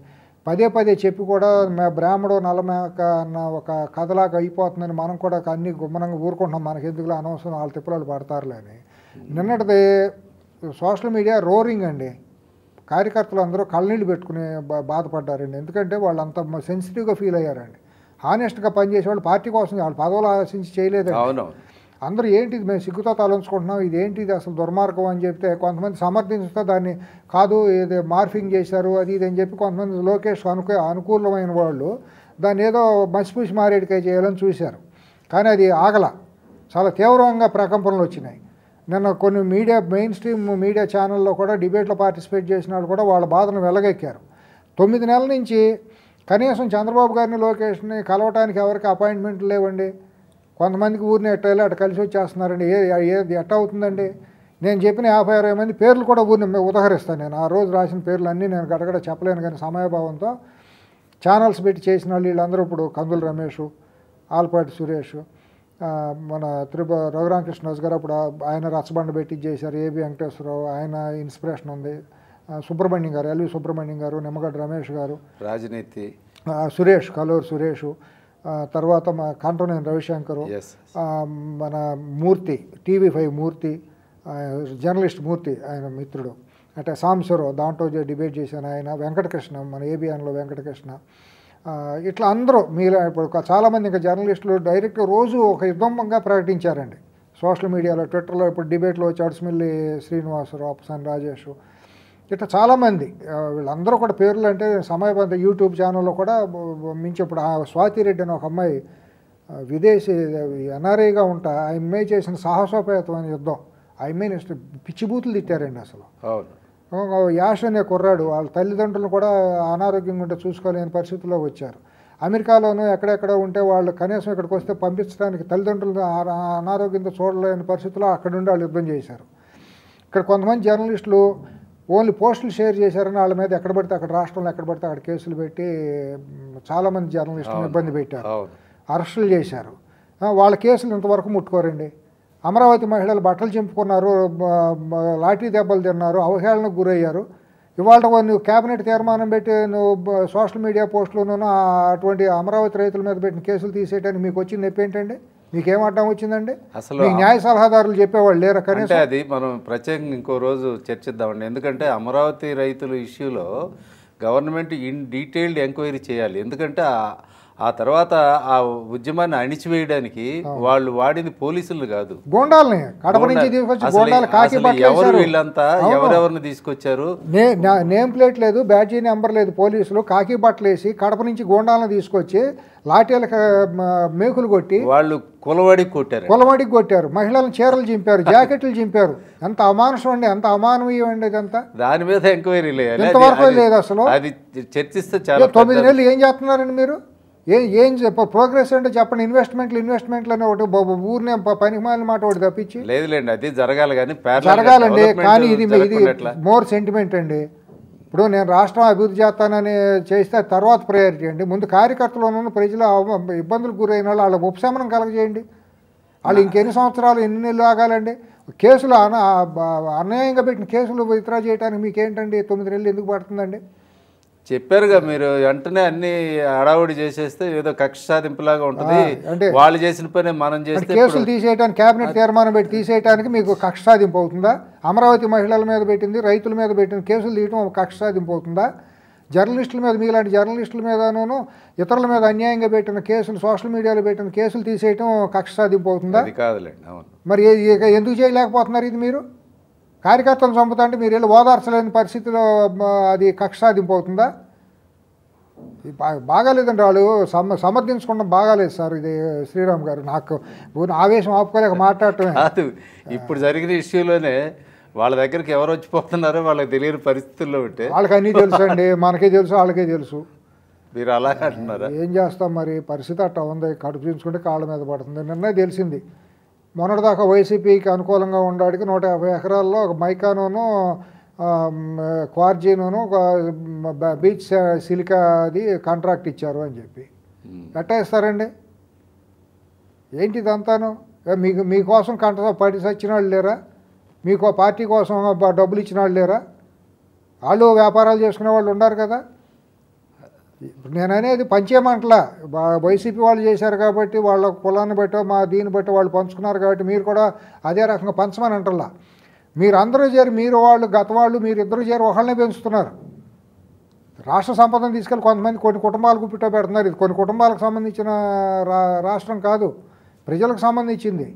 పదే పదే చెప్పి కూడా బ్రాహ్మడు నల్లమేక అన్న ఒక కథలాగా అయిపోతుందని మనం కూడా అన్ని గుమ్మనంగా ఊరుకుంటున్నాం. మనకి ఎందుకులో అనవసరం వాళ్ళ తిప్పలు పడతారులే అని. నిన్నటిది సోషల్ మీడియా రోరింగ్ అండి. కార్యకర్తలు అందరూ కళ్ళనీళ్ళు పెట్టుకుని బాధపడ్డారండి. ఎందుకంటే వాళ్ళు అంత సెన్సిటివ్గా ఫీల్ అయ్యారండి. హానెస్ట్గా పనిచేసే వాళ్ళు పార్టీ కోసం వాళ్ళు పదవులు ఆశించి చేయలేదండి. అవునవును. అందరూ ఏంటిది మేము సిగ్గుతో తలంచుకుంటున్నాం, ఇదేంటిది అసలు దుర్మార్గం అని చెప్తే కొంతమంది సమర్థించుతో దాన్ని కాదు ఏదో మార్ఫింగ్ చేశారు అది ఇది అని చెప్పి కొంతమంది లోకేష్ అనుకూలమైన వాళ్ళు దాన్ని ఏదో మసిపూసి మారేడికాయ చేయాలని చూశారు. కానీ అది ఆగల. చాలా తీవ్రంగా ప్రకంపనలు వచ్చినాయి. నిన్న కొన్ని మెయిన్ స్ట్రీమ్ మీడియా ఛానల్లో కూడా డిబేట్లో పార్టిసిపేట్ చేసిన వాళ్ళు కూడా వాళ్ళ బాధను వెలగెక్కారు. 9 నెలల నుంచి కనీసం చంద్రబాబు గారిని లోకేష్ని కలవటానికి ఎవరికి అపాయింట్మెంట్లు లేవండి. కొంతమందికి ఊరిని ఎట్టాలి అటు కలిసి వచ్చేస్తున్నారండి. ఏది ఎట్ట అవుతుందండి? నేను చెప్పిన 50-60 మంది పేర్లు కూడా ఊరిని ఉదహరిస్తాను. నేను ఆ రోజు రాసిన పేర్లు అన్నీ నేను గడగడ చెప్పలేను. కానీ సమయభావంతో ఛానల్స్ పెట్టి చేసిన వాళ్ళు వీళ్ళందరూ ఇప్పుడు కందుల రమేష్, ఆల్పాటి సురేష్, మన రఘురామకృష్ణరాజు గారు అప్పుడు ఆయన రచ్చబండ పెట్టి చేశారు. ఏబి వెంకటేశ్వరరావు ఆయన ఇన్స్పిరేషన్ ఉంది. సుబ్రహ్మణ్యం గారు, ఎల్వి సుబ్రహ్మణ్యం గారు, నిమ్మగడ్డ రమేష్ గారు, రాజనీతి సురేష్, కలూరు సురేష్, తర్వాత మా కంటోనేని రవిశంకరు, మన మూర్తి, TV5 మూర్తి, జర్నలిస్ట్ మూర్తి ఆయన మిత్రుడు, అంటే సాంబశివరావు దాంట్లో డిబేట్ చేశాను ఆయన, వెంకటకృష్ణ మన ఏబిఎన్లో వెంకటకృష్ణ, ఇట్లా అందరూ మీలో ఇప్పుడు చాలామంది ఇంకా జర్నలిస్టులు డైరెక్ట్ రోజు ఒక యుద్ధంగా ప్రకటించారండి సోషల్ మీడియాలో, ట్విట్టర్లో. ఇప్పుడు డిబేట్లో వచ్చి అడుసుమిల్లి శ్రీనివాసరావు, అప్పసాని రాజేష్, ఇట్లా చాలామంది వీళ్ళందరూ కూడా పేర్లు అంటే సమయబద్ధ యూట్యూబ్ ఛానల్లో కూడా మించి ఇప్పుడు స్వాతిరెడ్డి అని ఒక అమ్మాయి విదేశీ ఎన్ఆర్ఐగా ఉంటా ఆ అమ్మాయి చేసిన సాహసోపేతమైన యుద్ధం. ఆ అమ్మాయిని పిచ్చిబూతులు తిట్టారండి అసలు. యాష్ అనే కుర్రాడు వాళ్ళ తల్లిదండ్రులు కూడా అనారోగ్యంగా ఉంటే చూసుకోలేని పరిస్థితుల్లో వచ్చారు. అమెరికాలోనూ ఎక్కడెక్కడ ఉంటే వాళ్ళు కనీసం ఇక్కడికి వస్తే పంపించడానికి తల్లిదండ్రులు అనారోగ్యంతో చూడలేని పరిస్థితుల్లో అక్కడ ఉండి వాళ్ళు యుద్ధం చేశారు. ఇక్కడ కొంతమంది జర్నలిస్టులు ఓన్లీ పోస్టులు షేర్ చేశారని వాళ్ళ మీద ఎక్కడ పడితే అక్కడ రాష్ట్రంలో ఎక్కడ పడితే అక్కడ కేసులు పెట్టి చాలామంది జర్నలిస్టులను ఇబ్బంది పెట్టారు, అరెస్టులు చేశారు. వాళ్ళ కేసులు ఇంతవరకు ముట్టుకోరండి. అమరావతి మహిళలు బట్టలు చింపుకున్నారు, లాఠీ దెబ్బలు తిన్నారు, అవహేళనకు గురయ్యారు. ఇవాళ నువ్వు కేబినెట్ తీర్మానం పెట్టి నువ్వు సోషల్ మీడియా పోస్టులోనూ అటువంటి అమరావతి రైతుల మీద పెట్టిన కేసులు తీసేయడానికి మీకు వచ్చింది నొప్పి ఏంటండి? మీకేం అడ్డం వచ్చిందండి? అసలు న్యాయ సలహాదారులు చెప్పేవాళ్ళు లేరా? కనీసం అది మనం ప్రత్యేకంగా ఇంకో రోజు చర్చిద్దామండి. ఎందుకంటే అమరావతి రైతుల ఇష్యూలో గవర్నమెంట్ ఇన్ డీటెయిల్డ్ ఎంక్వైరీ చేయాలి. ఎందుకంటే ఆ తర్వాత ఆ ఉద్యమాన్ని అణిచివేయడానికి వాళ్ళు వాడింది పోలీసులు కాదు, గోండాలని కడప నుంచి తీసుకొచ్చి గోండాలు కాకి బట్టలు ఎవరు వీళ్ళంతా ఎవరెవరిని తీసుకొచ్చారు? నేమ్ ప్లేట్ లేదు, బ్యాడ్జీ నెంబర్ లేదు. పోలీసులు కాకి బట్టలు వేసి కడప నుంచి గోండాలను తీసుకొచ్చి లాఠీలకు మేకులు కొట్టి వాళ్ళు కులవాడికి కొట్టారు. మహిళలను చీరలు చింపారు, జాకెట్లు చింపారు. ఎంత అమానుషం అండి, ఎంత అమానవీయం అండి ఇదంతా. దాని మీద ఎంక్వైరీ లేదు, ఇంతవరకు లేదు అసలు. అది చర్చిస్తే చాలా 9 నెలలు ఏం చేస్తున్నారండి మీరు? ఏం ప్రోగ్రెస్ అంటే చెప్పండి. ఇన్వెస్ట్మెంట్లు అని ఒకటి ఊరినే పనికిమాలిన మాట ఒకటి తప్పించి లేదులేండి. అది జరగాలి కానీ జరగాలండి. కానీ ఇది మోర్ సెంటిమెంట్ అండి. ఇప్పుడు నేను రాష్ట్రం అభివృద్ధి చేస్తానని చేస్తే తర్వాత ప్రయారిటీ అండి. ముందు కార్యకర్తలను ప్రజలు ఇబ్బందులు గురైన వాళ్ళు వాళ్ళ ఉపశమనం కలగజేయండి. వాళ్ళు ఇంకెన్ని సంవత్సరాలు ఎన్ని నెలలు ఆగాలండి? కేసులు అన్యాయంగా పెట్టిన కేసులు విత్డ్రా చేయడానికి మీకేంటండి 9 నెలలు ఎందుకు పడుతుందండి? చెప్పారుగా మీరు, వెంటనే అన్ని హడావుడి చేసేస్తే ఏదో కక్ష సాధింపులాగా ఉంటుంది. అంటే వాళ్ళు చేసిన పని మనం చేస్తే కేసులు తీసేయడానికి కేబినెట్ తీర్మానం పెట్టి తీసేయడానికి మీకు కక్ష సాధింపు అవుతుందా? అమరావతి మహిళల మీద పెట్టింది, రైతుల మీద పెట్టింది కేసులు తీయటం ఒక కక్ష సాధింపు అవుతుందా? జర్నలిస్టుల మీద, మీలాంటి జర్నలిస్టుల మీదనూ ఇతరుల మీద అన్యాయంగా పెట్టిన కేసులు, సోషల్ మీడియాలో పెట్టిన కేసులు తీసేయటం కక్ష సాధింపు అవుతుందా? కాదులేండి. అవును. మరి ఎందుకు చేయలేకపోతున్నారు ఇది? మీరు కార్యకర్తలను చంపుతా అంటే మీరు వెళ్ళి ఓదార్చలేని పరిస్థితిలో అది కక్ష సాధింపు అవుతుందా? బాగాలేదండి. వాళ్ళు సమర్థించుకోవడం బాగాలేదు సార్. ఇది శ్రీరామ్ గారు, నాకు ఆవేశం ఆపుకోలేక మాట్లాడటమే కాదు. ఇప్పుడు జరిగిన ఇష్యూలోనే వాళ్ళ దగ్గరికి ఎవరు వచ్చిపోతున్నారో వాళ్ళకి తెలియని పరిస్థితుల్లో ఉంటే వాళ్ళకి అన్నీ తెలుసు అండి. మనకే తెలుసు, వాళ్ళకే తెలుసు. మీరు అలాగే అంటున్నారా? ఏం చేస్తాం మరి, పరిస్థితి అట్టా ఉంది. కడుపు చూసుకుంటే కాళ్ళ మీద పడుతుంది. నిన్నే తెలిసింది మొన్నటిదాకా వైసీపీకి అనుకూలంగా ఉండడానికి 150 ఎకరాల్లో ఒక మైకానోను క్వార్జీను బీచ్ సిలికా అది కాంట్రాక్ట్ ఇచ్చారు అని చెప్పి ఎట్టా ఇస్తారండి? ఏంటి ఇదంతాను? మీకోసం పడి సచ్చిన వాళ్ళు లేరా? మీకు పార్టీ కోసం డబ్బులు ఇచ్చిన వాళ్ళు లేరా? వాళ్ళు వ్యాపారాలు చేసుకునే వాళ్ళు ఉన్నారు కదా. నేను అనేది పంచేయమంటలా, వైసీపీ వాళ్ళు చేశారు కాబట్టి వాళ్ళ కులాన్ని బట్టో దీన్ని బట్టి వాళ్ళు పంచుకున్నారు కాబట్టి మీరు కూడా అదే రకంగా పంచమని అంటలా. మీరు అందరూ చేరి మీరు వాళ్ళు గత వాళ్ళు మీరు ఇద్దరు చేరి ఒకళ్ళనే పెంచుతున్నారు. రాష్ట్ర సంపదను తీసుకెళ్ళి కొంతమంది కొన్ని కుటుంబాలకు పుట్టో పెడుతున్నారు. ఇది కొన్ని కుటుంబాలకు సంబంధించిన రాష్ట్రం కాదు, ప్రజలకు సంబంధించింది.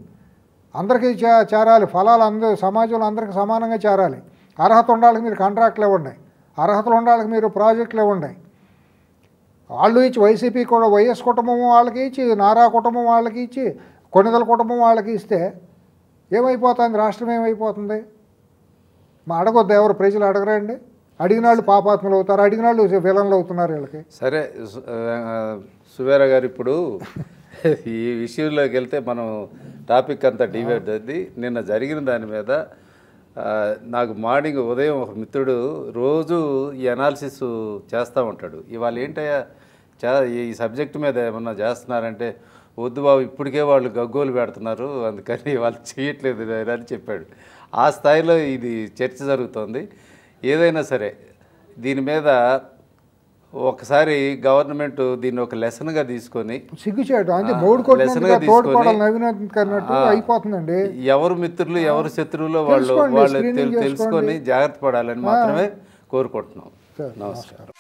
అందరికీ చేరాలి, ఫలాలు అందరూ సమాజంలో అందరికీ సమానంగా చేరాలి. అర్హత ఉండాలని మీరు కాంట్రాక్ట్లు ఇవ్వండి, అర్హతలు ఉండాలని మీరు ప్రాజెక్టులు ఇవ్వండి. వాళ్ళు ఇచ్చి వైసీపీ కూడా వైఎస్ కుటుంబం వాళ్ళకి ఇచ్చి, నారా కుటుంబం వాళ్ళకి ఇచ్చి, కొన్నిదల కుటుంబం వాళ్ళకి ఇస్తే ఏమైపోతుంది? రాష్ట్రం ఏమైపోతుంది? అడగొద్దు, ఎవరు ప్రజలు అడగరండి. అడిగిన వాళ్ళు పాపాత్ములు అవుతారు, అడిగిన వాళ్ళు విలన్లు అవుతున్నారు వీళ్ళకి. సరే సువేరా గారు, ఇప్పుడు ఈ విషయంలోకి వెళ్తే మనం టాపిక్ అంతా డివైడ్ అది. నిన్న జరిగిన దాని మీద నాకు మార్నింగ్ ఉదయం ఒక మిత్రుడు రోజు ఈ అనాలిసిస్ చేస్తూ ఉంటాడు. ఇవాళ ఏంటయ్యా ఈ సబ్జెక్ట్ మీద ఏమన్నా చేస్తున్నారంటే, వద్దు బాబు ఇప్పటికే వాళ్ళు గగ్గోలు పెడుతున్నారు, అందుకని వాళ్ళు చేయట్లేదు అని చెప్పాడు. ఆ స్థాయిలో ఇది చర్చ జరుగుతోంది. ఏదైనా సరే దీని మీద ఒకసారి గవర్నమెంట్ దీన్ని ఒక లెసన్గా తీసుకొని అయిపోతుందండి. ఎవరు మిత్రులు ఎవరు శత్రువులో వాళ్ళు తెలుసుకొని జాగ్రత్త పడాలని మాత్రమే కోరుకుంటున్నాం. నమస్కారం.